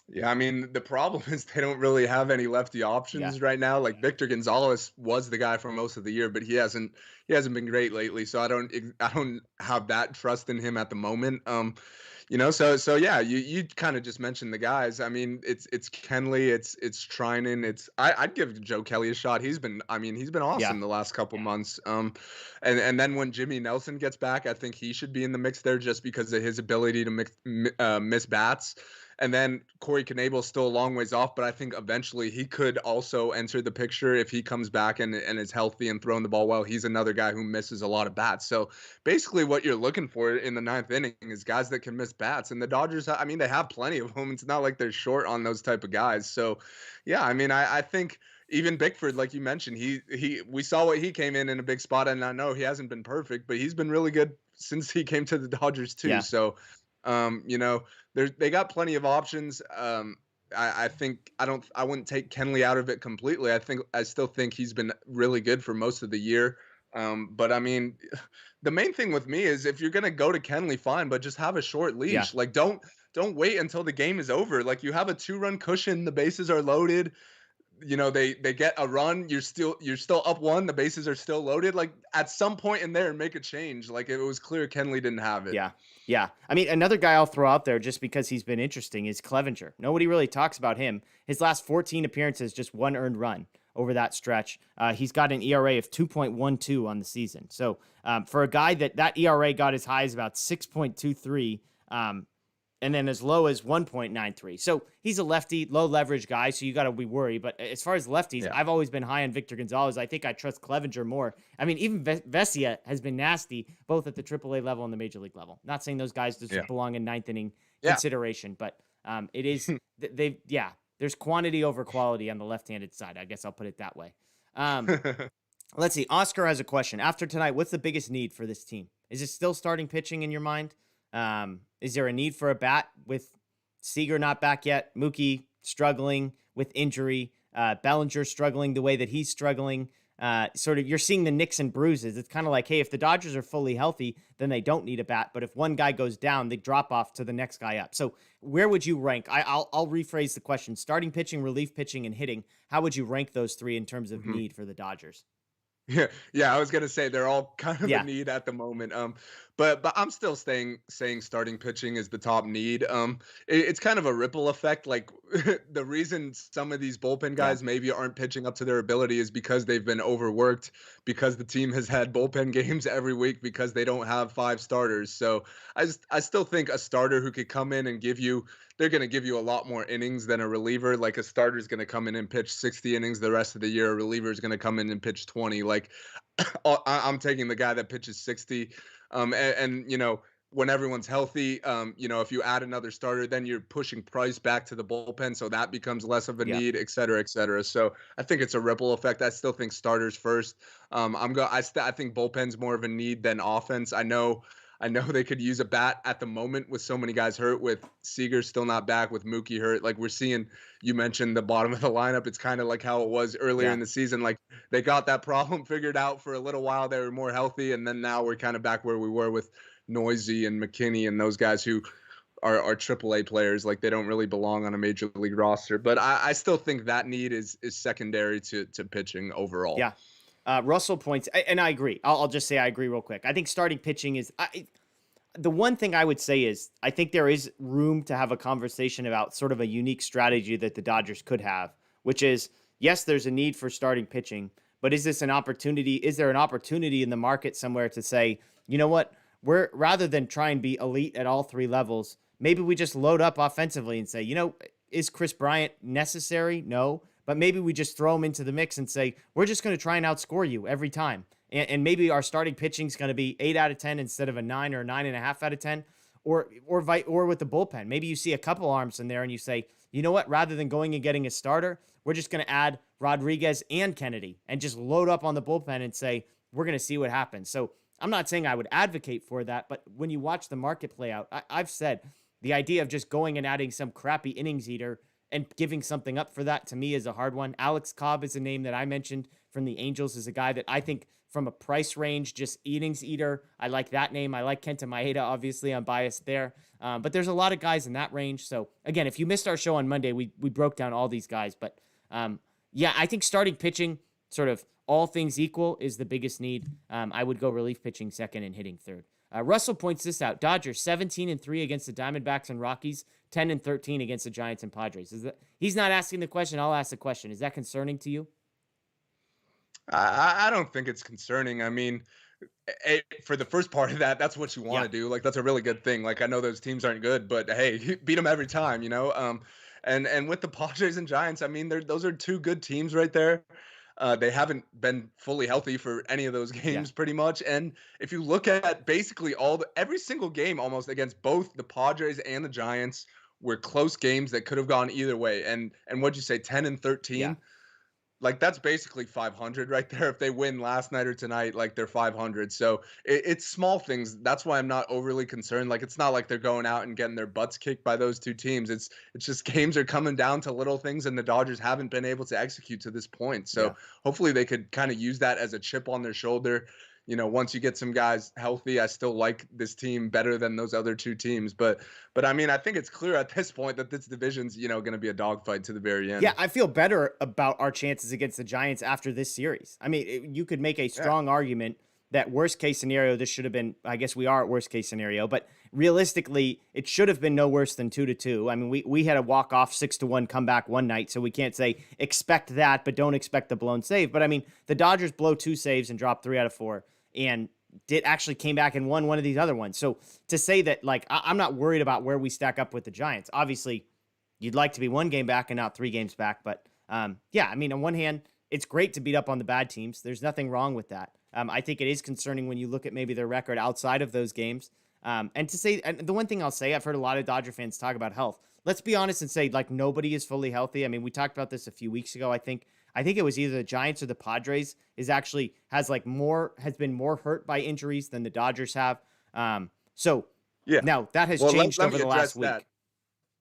Yeah, I mean, the problem is they don't really have any lefty options right now. Like Victor Gonzalez was the guy for most of the year, but he hasn't been great lately. So I don't have that trust in him at the moment. So yeah, you kind of just mentioned the guys. I mean, it's Kenley, it's Trinan, I'd give Joe Kelly a shot. He's been awesome the last couple months. And then when Jimmy Nelson gets back, I think he should be in the mix there just because of his ability to miss bats. And then Corey Knebel's still a long ways off, but I think eventually he could also enter the picture if he comes back and is healthy and throwing the ball well. He's another guy who misses a lot of bats. So basically what you're looking for in the ninth inning is guys that can miss bats. And the Dodgers, I mean, they have plenty of them. It's not like they're short on those type of guys. So, yeah, I mean, I think even Bickford, like you mentioned, we saw what he came in a big spot. And I know he hasn't been perfect, but he's been really good since he came to the Dodgers too. Yeah. So, they got plenty of options. I think I wouldn't take Kenley out of it completely. I still think he's been really good for most of the year. But I mean, the main thing with me is if you're gonna go to Kenley, fine, but just have a short leash. Yeah. Like don't wait until the game is over. Like you have a 2-run cushion, the bases are loaded. They get a run, you're still up 1, the bases are still loaded. Like at some point in there, make a change. Like it was clear Kenley didn't have it. Yeah. I mean, another guy I'll throw out there just because he's been interesting is Clevenger. Nobody really talks about him. His last 14 appearances, just 1 earned run over that stretch. He's got an ERA of 2.12 on the season. So for a guy that ERA got as high as about 6.23, and then as low as 1.93. So he's a lefty, low leverage guy, so you got to be worried. But as far as lefties, I've always been high on Victor Gonzalez. I think I trust Clevenger more. I mean, even Vesia has been nasty, both at the AAA level and the Major League level. Not saying those guys just belong in ninth inning consideration, but it is, there's quantity over quality on the left-handed side. I guess I'll put it that way. Let's see. Oscar has a question. After tonight, what's the biggest need for this team? Is it still starting pitching in your mind? Is there a need for a bat with Seager not back yet? Mookie struggling with injury. Bellinger struggling the way that he's struggling. Sort of, you're seeing the nicks and bruises. It's kind of like, hey, if the Dodgers are fully healthy, then they don't need a bat. But if one guy goes down, they drop off to the next guy up. So where would you rank? I'll rephrase the question. Starting pitching, relief pitching, and hitting. How would you rank those three in terms of need for the Dodgers? Yeah, I was gonna say they're all kind of a need at the moment. But I'm still saying starting pitching is the top need. It's kind of a ripple effect. Like the reason some of these bullpen Yeah. guys maybe aren't pitching up to their ability is because they've been overworked, because the team has had bullpen games every week, because they don't have five starters. So I still think a starter who could come in and they're going to give you a lot more innings than a reliever. Like a starter is going to come in and pitch 60 innings the rest of the year. A reliever is going to come in and pitch 20. Like I'm taking the guy that pitches 60. When everyone's healthy, if you add another starter, then you're pushing Price back to the bullpen, so that becomes less of a Yeah. need, et cetera, et cetera. So I think it's a ripple effect. I still think starters first. I think bullpen's more of a need than offense. I know they could use a bat at the moment with so many guys hurt, with Seager still not back, with Mookie hurt. Like we're seeing, you mentioned the bottom of the lineup. It's kind of like how it was earlier Yeah. in the season. Like they got that problem figured out for a little while. They were more healthy, and then now we're kind of back where we were with Noisy and McKinney and those guys who are AAA players. Like they don't really belong on a major league roster. But I still think that need is secondary to pitching overall. Yeah. Russell points, and I agree. I'll just say I agree real quick. I think starting pitching is the one thing I would say is I think there is room to have a conversation about sort of a unique strategy that the Dodgers could have, which is, yes, there's a need for starting pitching, but is this an opportunity? Is there an opportunity in the market somewhere to say, you know what, we're rather than try and be elite at all three levels, maybe we just load up offensively and say, is Chris Bryant necessary? No. But maybe we just throw him into the mix and say, we're just going to try and outscore you every time. And maybe our starting pitching is going to be 8 out of 10 instead of a 9 or 9.5 out of 10, or with the bullpen. Maybe you see a couple arms in there and you say, you know what, rather than going and getting a starter, we're just going to add Rodriguez and Kennedy and just load up on the bullpen and say, we're going to see what happens. So I'm not saying I would advocate for that, but when you watch the market play out, I've said the idea of just going and adding some crappy innings eater and giving something up for that, to me, is a hard one. Alex Cobb is a name that I mentioned from the Angels, is a guy that I think from a price range, just innings eater, I like that name. I like Kenta Maeda, obviously. I'm biased there. But there's a lot of guys in that range. So, again, if you missed our show on Monday, we broke down all these guys. But, I think starting pitching, sort of all things equal, is the biggest need. I would go relief pitching second and hitting third. Russell points this out. Dodgers 17-3 against the Diamondbacks and Rockies, 10-13 against the Giants and Padres. He's not asking the question. I'll ask the question. Is that concerning to you? I don't think it's concerning. I mean, for the first part of that, that's what you want to do. Like that's a really good thing. Like I know those teams aren't good, but hey, beat them every time. And with the Padres and Giants, I mean, those are two good teams right there. They haven't been fully healthy for any of those games pretty much. And if you look at basically every single game almost against both the Padres and the Giants were close games that could have gone either way. And what'd you say, 10-13? Yeah. Like that's basically 500 right there. If they win last night or tonight, like they're 500. So it's small things. That's why I'm not overly concerned. Like it's not like they're going out and getting their butts kicked by those two teams. It's just games are coming down to little things, and the Dodgers haven't been able to execute to this point. So hopefully they could kind of use that as a chip on their shoulder. Once you get some guys healthy, I still like this team better than those other two teams. But I mean, I think it's clear at this point that this division's, going to be a dogfight to the very end. Yeah, I feel better about our chances against the Giants after this series. I mean, you could make a strong argument that worst case scenario, this should have been, I guess we are at worst case scenario, but realistically, it should have been no worse than 2-2. I mean, we had a walk-off 6-1 comeback one night, so we can't say expect that, but don't expect the blown save. But I mean, the Dodgers blow 2 saves and drop 3 out of 4. And actually came back and won one of these other ones. So to say that, like, I'm not worried about where we stack up with the Giants. Obviously, you'd like to be 1 game back and not 3 games back. But, I mean, on one hand, it's great to beat up on the bad teams. There's nothing wrong with that. I think it is concerning when you look at maybe their record outside of those games. And to say, and the one thing I'll say, I've heard a lot of Dodger fans talk about health. Let's be honest and say, like, nobody is fully healthy. I mean, we talked about this a few weeks ago, I think it was either the Giants or the Padres has been more hurt by injuries than the Dodgers have. Now that has changed over the last week.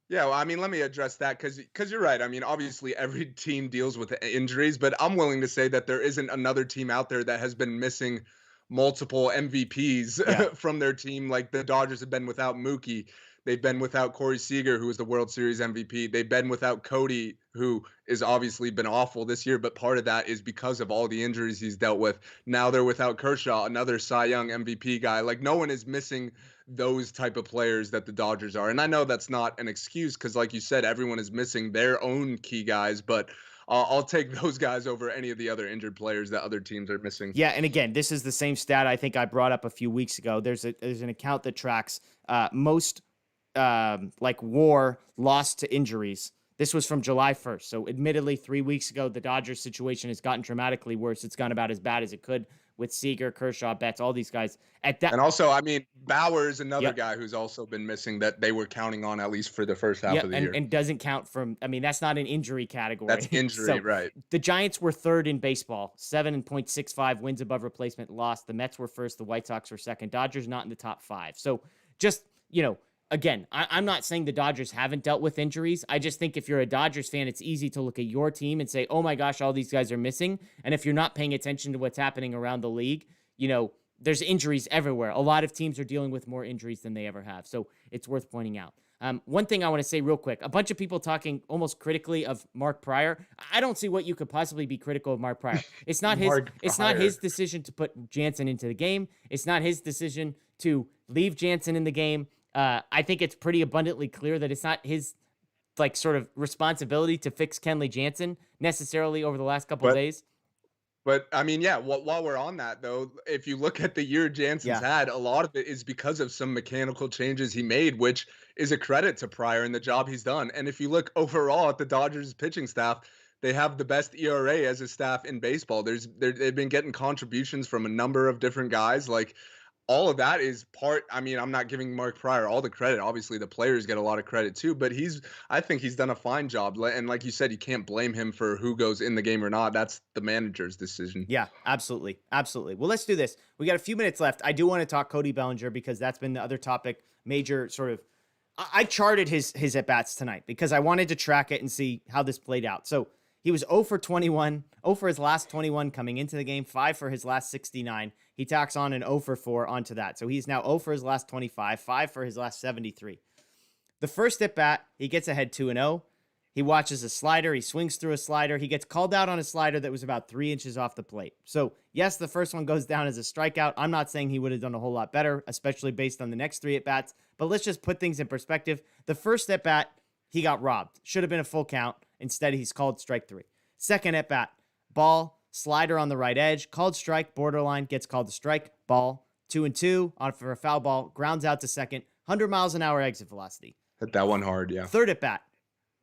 Yeah, well, I mean, let me address that because you're right. I mean, obviously every team deals with injuries, but I'm willing to say that there isn't another team out there that has been missing multiple MVPs from their team like the Dodgers have been without Mookie. They've been without Corey Seager, who was the World Series MVP. They've been without Cody, who has obviously been awful this year, but part of that is because of all the injuries he's dealt with. Now they're without Kershaw, another Cy Young MVP guy. Like, no one is missing those type of players that the Dodgers are. And I know that's not an excuse because, like you said, everyone is missing their own key guys, but I'll take those guys over any of the other injured players that other teams are missing. Yeah, and again, this is the same stat I think I brought up a few weeks ago. There's an account that tracks most like WAR lost to injuries. This was from July 1st. So admittedly, 3 weeks ago, the Dodgers situation has gotten dramatically worse. It's gone about as bad as it could with Seager, Kershaw, Betts, all these guys. At that, and also, I mean, Bauer's another guy who's also been missing that they were counting on at least for the first half of the year. And doesn't count from, I mean, that's not an injury category. That's injury, so right. The Giants were third in baseball, 7.65 wins above replacement lost. The Mets were first. The White Sox were second. Dodgers not in the top 5. So just, again, I'm not saying the Dodgers haven't dealt with injuries. I just think if you're a Dodgers fan, it's easy to look at your team and say, oh my gosh, all these guys are missing. And if you're not paying attention to what's happening around the league, there's injuries everywhere. A lot of teams are dealing with more injuries than they ever have. So it's worth pointing out. One thing I want to say real quick, a bunch of people talking almost critically of Mark Pryor. I don't see what you could possibly be critical of Mark Pryor. It's not his decision to put Jansen into the game. It's not his decision to leave Jansen in the game. I think it's pretty abundantly clear that it's not his sort of responsibility to fix Kenley Jansen necessarily over the last couple of days. But I mean, yeah, while we're on that though, if you look at the year Jansen's had, a lot of it is because of some mechanical changes he made, which is a credit to Pryor and the job he's done. And if you look overall at the Dodgers pitching staff, they have the best ERA as a staff in baseball. They've been getting contributions from a number of different guys. Like, all of that is part. I mean, I'm not giving Mark Pryor all the credit. Obviously, the players get a lot of credit too, but I think he's done a fine job. And like you said, you can't blame him for who goes in the game or not. That's the manager's decision. Yeah, absolutely. Absolutely. Well, let's do this. We got a few minutes left. I do want to talk Cody Bellinger because that's been the other topic, major sort of. I charted his at-bats tonight because I wanted to track it and see how this played out. So he was 0 for 21, 0 for his last 21 coming into the game, 5 for his last 69. He tacks on an 0 for 4 onto that. So he's now 0 for his last 25, 5 for his last 73. The first at bat, he gets ahead 2-0. He watches a slider. He swings through a slider. He gets called out on a slider that was about 3 inches off the plate. So yes, the first one goes down as a strikeout. I'm not saying he would have done a whole lot better, especially based on the next 3 at bats. But let's just put things in perspective. The first at bat, he got robbed. Should have been a full count. Instead, he's called strike 3. Second at bat, ball, slider on the right edge, called strike, borderline, gets called a strike, ball, 2-2 on for a foul ball, grounds out to second, 100 miles an hour exit velocity. Hit that one hard, yeah. Third at bat,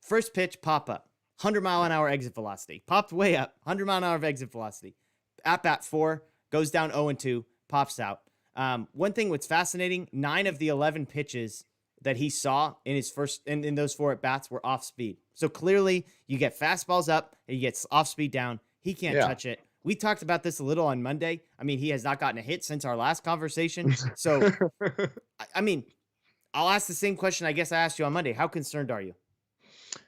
first pitch, pop up, 100 mile an hour exit velocity, popped way up, 100 mile an hour of exit velocity. At bat 4, goes down 0-2, pops out. One thing what's fascinating, 9 of the 11 pitches that he saw in his first in those 4 at bats were off speed. So clearly you get fastballs up and you get off speed down. He can't touch it. We talked about this a little on Monday. I mean, he has not gotten a hit since our last conversation. So, I mean, I'll ask the same question I guess I asked you on Monday. How concerned are you?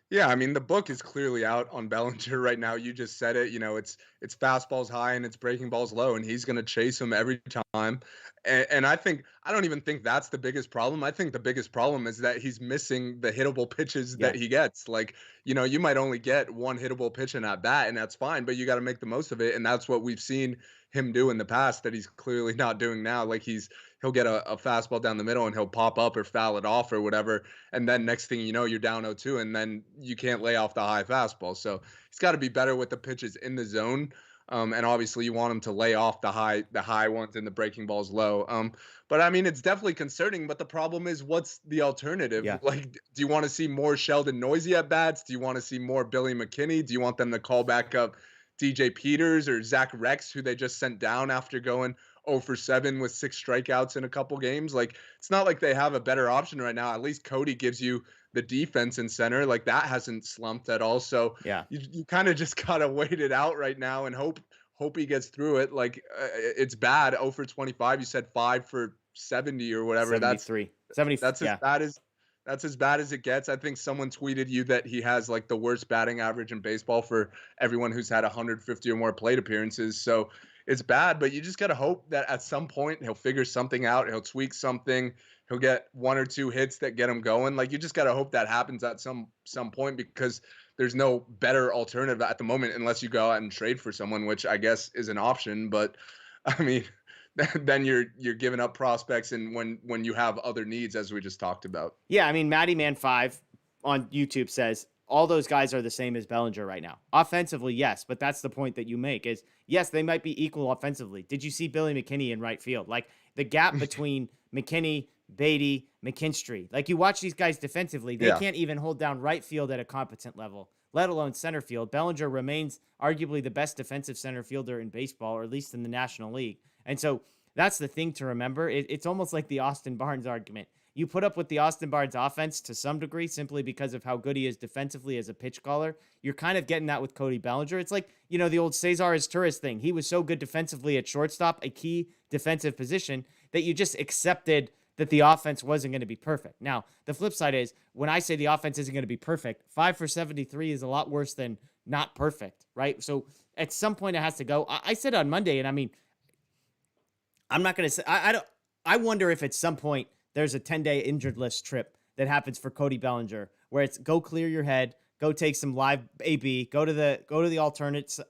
Yeah, I mean, the book is clearly out on Bellinger right now. You just said it. It's fastballs high and it's breaking balls low, and he's going to chase them every time. And I don't even think that's the biggest problem. I think the biggest problem is that he's missing the hittable pitches that he gets. Like, you might only get one hittable pitch in at bat, and that's fine, but you got to make the most of it. And that's what we've seen him do in the past that he's clearly not doing now. Like, he'll get a fastball down the middle and he'll pop up or foul it off or whatever. And then next thing you know, you're down 0-2, and then you can't lay off the high fastball. So he's got to be better with the pitches in the zone. And obviously you want him to lay off the high ones and the breaking balls low. But I mean, it's definitely concerning, but the problem is, what's the alternative? Yeah. Like, do you want to see more Sheldon Noisy at bats? Do you want to see more Billy McKinney? Do you want them to call back up DJ Peters or Zach Rex, who they just sent down after going 0 for 7 with 6 strikeouts in a couple games? Like, it's not like they have a better option right now. At least Cody gives you the defense in center. Like, that hasn't slumped at all. So yeah, you kind of just gotta wait it out right now and hope he gets through it. Like, it's bad. 0 for 25. You said 5 for 70 or whatever. 73. 70. That's as bad as it gets. I think someone tweeted you that he has like the worst batting average in baseball for everyone who's had 150 or more plate appearances. So it's bad, but you just got to hope that at some point he'll figure something out. He'll tweak something. He'll get one or two hits that get him going. Like, you just got to hope that happens at some point, because there's no better alternative at the moment unless you go out and trade for someone, which I guess is an option. But I mean, then you're giving up prospects, and when you have other needs, as we just talked about. Yeah, I mean, Matty Man 5 on YouTube says all those guys are the same as Bellinger right now. Offensively, yes, but that's the point that you make is, yes, they might be equal offensively. Did you see Billy McKinney in right field? Like, the gap between McKinney, Beatty, McKinstry. Like, you watch these guys defensively, they can't even hold down right field at a competent level, let alone center field. Bellinger remains arguably the best defensive center fielder in baseball, or at least in the National League. And so that's the thing to remember. It's almost like the Austin Barnes argument. You put up with the Austin Barnes offense to some degree simply because of how good he is defensively as a pitch caller. You're kind of getting that with Cody Bellinger. It's like, you know, the old Cesar Izturis thing. He was so good defensively at shortstop, a key defensive position, that you just accepted that the offense wasn't going to be perfect. Now, the flip side is, when I say the offense isn't going to be perfect, 5 for 73 is a lot worse than not perfect, right? So at some point it has to go. I said on Monday, and I mean, I'm not going to say, I wonder if at some point there's a 10-day injured list trip that happens for Cody Bellinger, where it's go clear your head, go take some live AB, go to the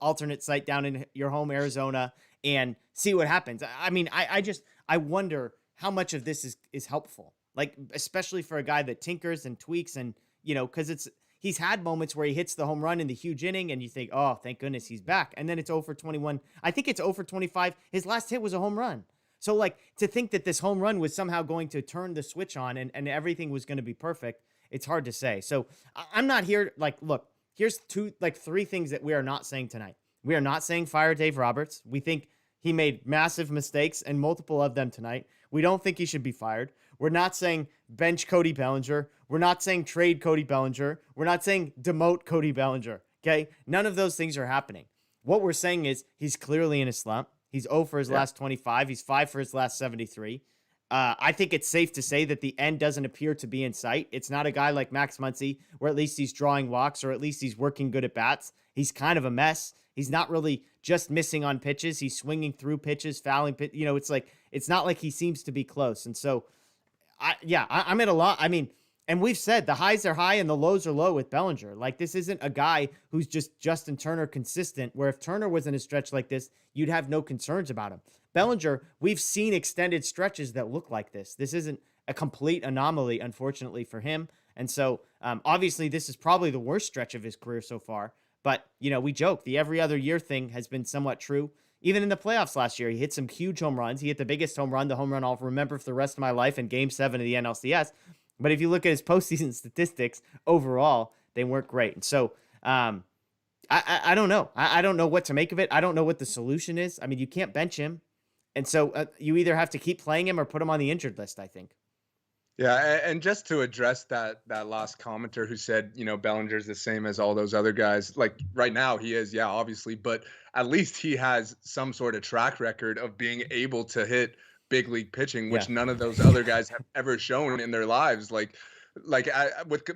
alternate site down in your home Arizona and see what happens. I mean, I wonder how much of this is helpful, like, especially for a guy that tinkers and tweaks, and, you know, because he's had moments where he hits the home run in the huge inning and you think, oh, thank goodness he's back. And then it's 0 for 21. I think it's 0 for 25. His last hit was a home run. So, like, to think that this home run was somehow going to turn the switch on and everything was going to be perfect, it's hard to say. So I'm not here, like, look, here's three things that we are not saying tonight. We are not saying fire Dave Roberts. We think he made massive mistakes, and multiple of them tonight. We don't think he should be fired. We're not saying bench Cody Bellinger. We're not saying trade Cody Bellinger. We're not saying demote Cody Bellinger. Okay? None of those things are happening. What we're saying is he's clearly in a slump. He's 0 for his last 25. He's 5 for his last 73. I think it's safe to say that the end doesn't appear to be in sight. It's not a guy like Max Muncy, where at least he's drawing walks, or at least he's working good at bats. He's kind of a mess. He's not really just missing on pitches. He's swinging through pitches, fouling pitch. You know, it's not like he seems to be close. And so, I'm at a lot. I mean, and we've said the highs are high and the lows are low with Bellinger. Like, this isn't a guy who's just Justin Turner consistent, where if Turner was in a stretch like this, you'd have no concerns about him. Bellinger, we've seen extended stretches that look like this. This isn't a complete anomaly, unfortunately, for him. And so, obviously, this is probably the worst stretch of his career so far. But, you know, we joke, the every other year thing has been somewhat true. Even in the playoffs last year, he hit some huge home runs. He hit the biggest home run, the home run I'll remember for the rest of my life, in Game 7 of the NLCS. But if you look at his postseason statistics overall, they weren't great. And so, I don't know. I don't know what to make of it. I don't know what the solution is. I mean, you can't bench him. And so you either have to keep playing him or put him on the injured list, I think. Yeah, and just to address that last commenter who said, you know, Bellinger's the same as all those other guys. Like, right now he is, yeah, obviously, but at least he has some sort of track record of being able to hit big league pitching, which none of those other guys have ever shown in their lives. With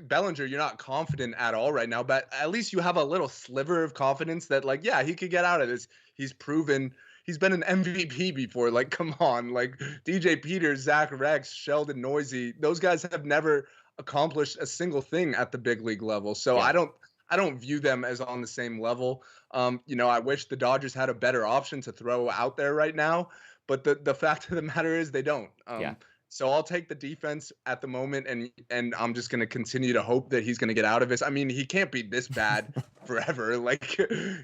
Bellinger, you're not confident at all right now, but at least you have a little sliver of confidence that, like, yeah, he could get out of this. He's proven. He's been an MVP before. Like, come on. Like, DJ Peters, Zach Rex, Sheldon Noisy, those guys have never accomplished a single thing at the big league level. So I don't view them as on the same level. You know, I wish the Dodgers had a better option to throw out there right now, but the fact of the matter is they don't. So I'll take the defense at the moment, and I'm just going to continue to hope that he's going to get out of this. I mean, he can't be this bad forever. Like,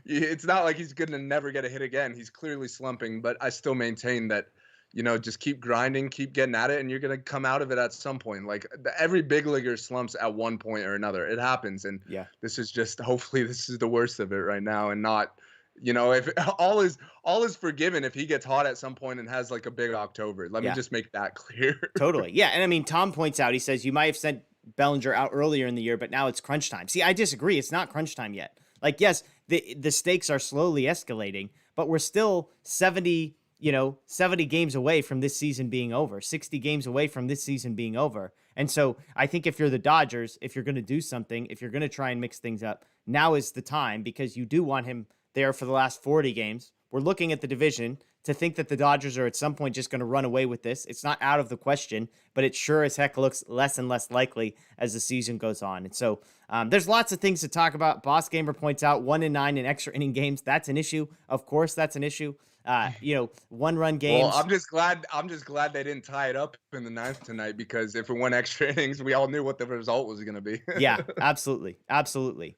it's not like he's going to never get a hit again. He's clearly slumping, but I still maintain that, you know, just keep grinding, keep getting at it, and you're going to come out of it at some point. Like, every big leaguer slumps at one point or another. It happens, and this is just, hopefully this is the worst of it right now, and not, you know, if all is forgiven if he gets hot at some point and has like a big October. Let me just make that clear. Totally. Yeah. And I mean, Tom points out, he says, you might have sent Bellinger out earlier in the year, but now it's crunch time. See, I disagree. It's not crunch time yet. Like, yes, the stakes are slowly escalating, but we're still 70 games away from this season being over, 60 games away from this season being over. And so I think if you're the Dodgers, if you're going to do something, if you're going to try and mix things up, now is the time, because you do want him there for the last 40 games, we're looking at the division, to think that the Dodgers are at some point just going to run away with this. It's not out of the question, but it sure as heck looks less and less likely as the season goes on. And so there's lots of things to talk about. Boss Gamer points out 1-9 in extra inning games. That's an issue. Of course, that's an issue. 1-run games. Well, I'm just glad they didn't tie it up in the ninth tonight, because if it went extra innings, we all knew what the result was going to be. Yeah, absolutely. Absolutely.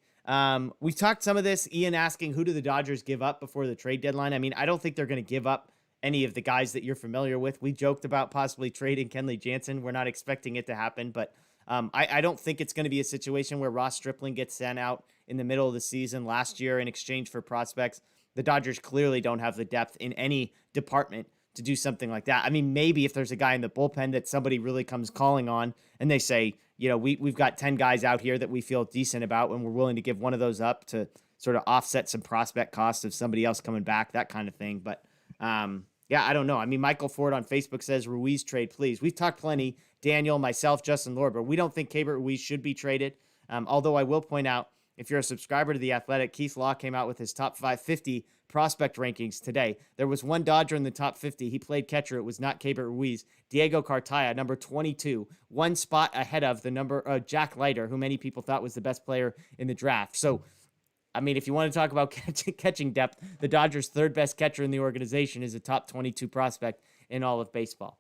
We talked some of this. Ian asking, who do the Dodgers give up before the trade deadline? I mean, I don't think they're going to give up any of the guys that you're familiar with. We joked about possibly trading Kenley Jansen. We're not expecting it to happen, but I don't think it's going to be a situation where Ross Stripling gets sent out in the middle of the season last year in exchange for prospects. The Dodgers clearly don't have the depth in any department to do something like that. I mean, maybe if there's a guy in the bullpen that somebody really comes calling on and they say, we've got 10 guys out here that we feel decent about and we're willing to give one of those up to sort of offset some prospect costs of somebody else coming back, that kind of thing. But I don't know. I mean, Michael Ford on Facebook says, Ruiz trade, please. We've talked plenty, Daniel, myself, Justin Lorber. We don't think Keibert Ruiz should be traded. Although I will point out, if you're a subscriber to The Athletic, Keith Law came out with his top 550 prospect rankings today. There was one Dodger in the top 50. He played catcher. It was not Keibert Ruiz. Diego Cartaya, number 22, one spot ahead of the number Jack Leiter, who many people thought was the best player in the draft. So, I mean, if you want to talk about catching depth, the Dodgers' third best catcher in the organization is a top 22 prospect in all of baseball.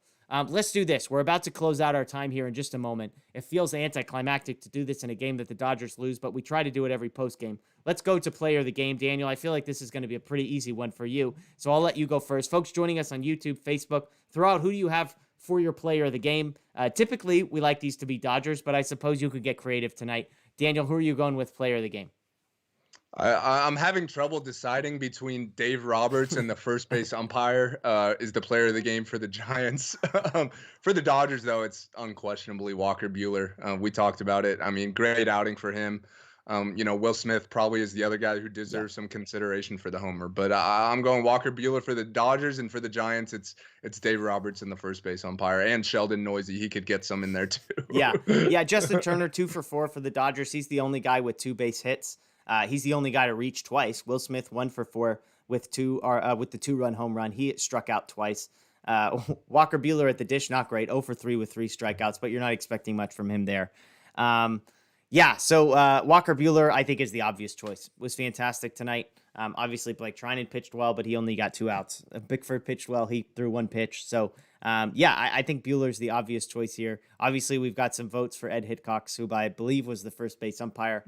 Let's do this. We're about to close out our time here in just a moment. It feels anticlimactic to do this in a game that the Dodgers lose, but we try to do it every post game. Let's go to player of the game. Daniel, I feel like this is going to be a pretty easy one for you, so I'll let you go first. Folks joining us on YouTube, Facebook, throw out who do you have for your player of the game. Typically, we like these to be Dodgers, but I suppose you could get creative tonight. Daniel, who are you going with player of the game? I'm having trouble deciding between Dave Roberts and the first base umpire is the player of the game for the Giants. For the Dodgers, though, it's unquestionably Walker Buehler. We talked about it. I mean, great outing for him. Will Smith probably is the other guy who deserves some consideration for the homer. But I'm going Walker Buehler for the Dodgers, and for the Giants, it's Dave Roberts and the first base umpire, and Sheldon Noisy. He could get some in there too. Yeah. Justin Turner 2 for 4 for the Dodgers. He's the only guy with 2 base hits. He's the only guy to reach twice. Will Smith 1 for 4 with the 2-run home run. He struck out twice. Walker Buehler at the dish, not great. 0 for 3 with 3 strikeouts, but you're not expecting much from him there. So Walker Buehler, I think, is the obvious choice. Was fantastic tonight. Obviously, Blake Trinan pitched well, but he only got 2 outs. Bickford pitched well. He threw 1 pitch. So, I think Buehler's the obvious choice here. Obviously, we've got some votes for Ed Hitchcox, who I believe was the first base umpire.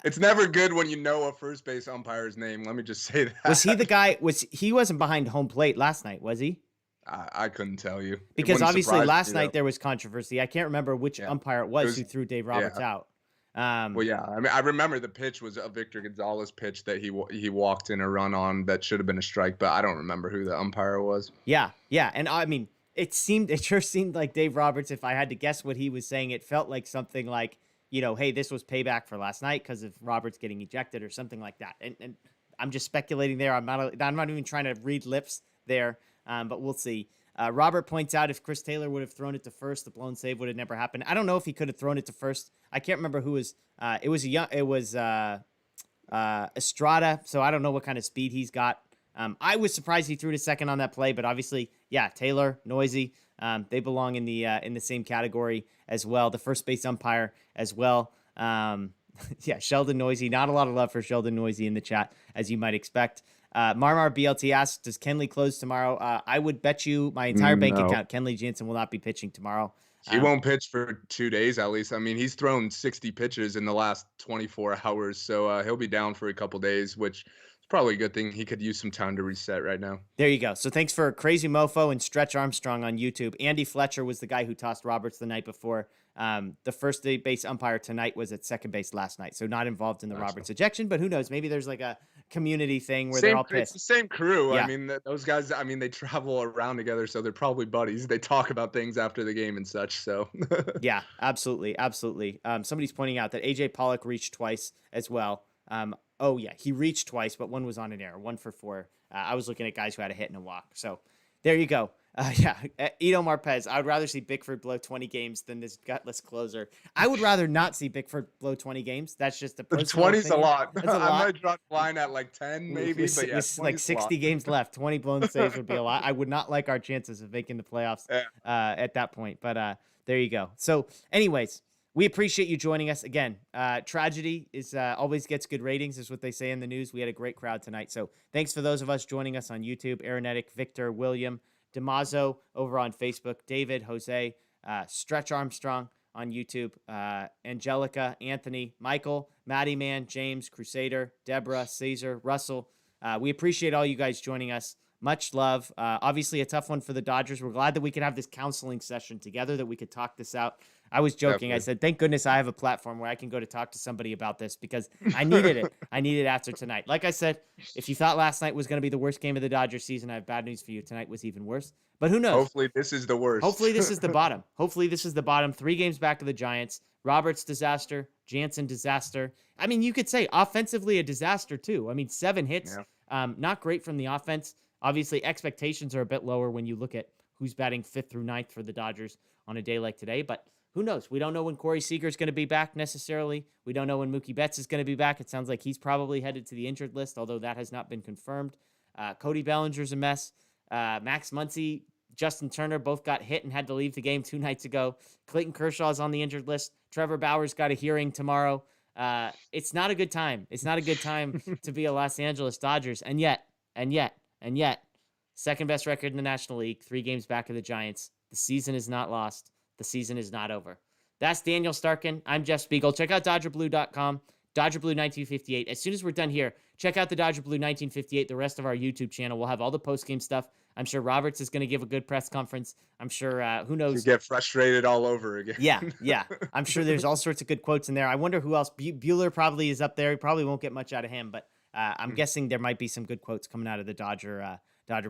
It's never good when you know a first base umpire's name. Let me just say that. Was he the guy? He wasn't behind home plate last night, was he? I couldn't tell you. Because obviously last night there was controversy. I can't remember which umpire it was who threw Dave Roberts out. I mean, I remember the pitch was a Victor Gonzalez pitch that he walked in a run on that should have been a strike, but I don't remember who the umpire was. Yeah, and I mean, it sure seemed like Dave Roberts. If I had to guess what he was saying, it felt like something like, hey, this was payback for last night because of Roberts getting ejected or something like that. And I'm just speculating there. I'm not even trying to read lips there. But we'll see. Robert points out if Chris Taylor would have thrown it to first, the blown save would have never happened. I don't know if he could have thrown it to first. I can't remember who was. It was Estrada. So I don't know what kind of speed he's got. I was surprised he threw to second on that play, but obviously, Taylor, Noisy, they belong in the same category as well. The first base umpire as well. Sheldon Noisy. Not a lot of love for Sheldon Noisy in the chat, as you might expect. Marmar BLT asks, does Kenley close tomorrow? I would bet you my entire bank account Kenley Jansen will not be pitching tomorrow. He won't pitch for 2 days at least. I mean, he's thrown 60 pitches in the last 24 hours, so he'll be down for a couple days, which is probably a good thing. He could use some time to reset right now. There you go. So thanks for Crazy Mofo and Stretch Armstrong on YouTube. Andy Fletcher was the guy who tossed Roberts the night before. The first base umpire tonight was at second base last night, so not involved in the Roberts ejection, but who knows? Maybe there's like a community thing where they're all pissed. It's the same crew. Yeah. I mean, those guys, they travel around together, so they're probably buddies. They talk about things after the game and such, so. Yeah, absolutely. Somebody's pointing out that AJ Pollock reached twice as well. He reached twice, but one was on an error, 1 for 4. I was looking at guys who had a hit and a walk, so there you go. Yeah, Edo Marpez. I would rather see Bickford blow 20 games than this gutless closer. I would rather not see Bickford blow 20 games. That's just a personal 20's a opinion. lot. That's a I lot. might draw the line at like 10 maybe, but yeah, With like 60 games left, 20 blown saves would be a lot. I would not like our chances of making the playoffs at that point. But there you go. So anyways, we appreciate you joining us again. Tragedy is always gets good ratings, is what they say in the news. We had a great crowd tonight. So thanks for those of us joining us on YouTube. Aaronetic, Victor, William, Damaso over on Facebook, David, Jose, Stretch Armstrong on YouTube, Angelica, Anthony, Michael, Maddie Man, James, Crusader, Deborah, Caesar, Russell. We appreciate all you guys joining us. Much love. Obviously a tough one for the Dodgers. We're glad that we could have this counseling session together, that we could talk this out. I was joking. Definitely. I said, thank goodness I have a platform where I can go to talk to somebody about this, because I needed it. I needed it after tonight. Like I said, if you thought last night was going to be the worst game of the Dodgers season, I have bad news for you. Tonight was even worse. But who knows? Hopefully this is the worst. Hopefully this is the bottom. Hopefully this is the bottom. 3 games back of the Giants. Roberts, disaster. Jansen, disaster. I mean, you could say offensively a disaster too. I mean, 7 hits. Yeah. Not great from the offense. Obviously, expectations are a bit lower when you look at who's batting 5th through 9th for the Dodgers on a day like today. But who knows? We don't know when Corey Seager is going to be back necessarily. We don't know when Mookie Betts is going to be back. It sounds like he's probably headed to the injured list, although that has not been confirmed. Cody Bellinger's a mess. Max Muncy, Justin Turner both got hit and had to leave the game 2 nights ago. Clayton Kershaw's on the injured list. Trevor Bauer's got a hearing tomorrow. It's not a good time. It's not a good time to be a Los Angeles Dodgers. And yet, second best record in the National League, 3 games back of the Giants. The season is not lost. The season is not over. That's Daniel Starkand. I'm Jeff Spiegel. Check out DodgerBlue.com, DodgerBlue1958. As soon as we're done here, check out the Dodger Blue 1958, the rest of our YouTube channel. We'll have all the post-game stuff. I'm sure Roberts is going to give a good press conference. I'm sure, who knows? You get frustrated all over again. Yeah. I'm sure there's all sorts of good quotes in there. I wonder who else. Buehler probably is up there. We probably won't get much out of him, but I'm guessing there might be some good quotes coming out of the Dodger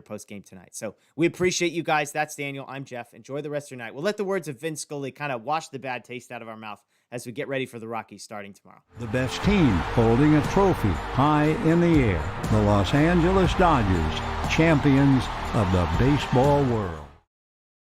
post game tonight. So we appreciate you guys. That's Daniel. I'm Jeff. Enjoy the rest of your night. We'll let the words of Vince Scully kind of wash the bad taste out of our mouth as we get ready for the Rockies starting tomorrow. The best team holding a trophy high in the air. The Los Angeles Dodgers, champions of the baseball world.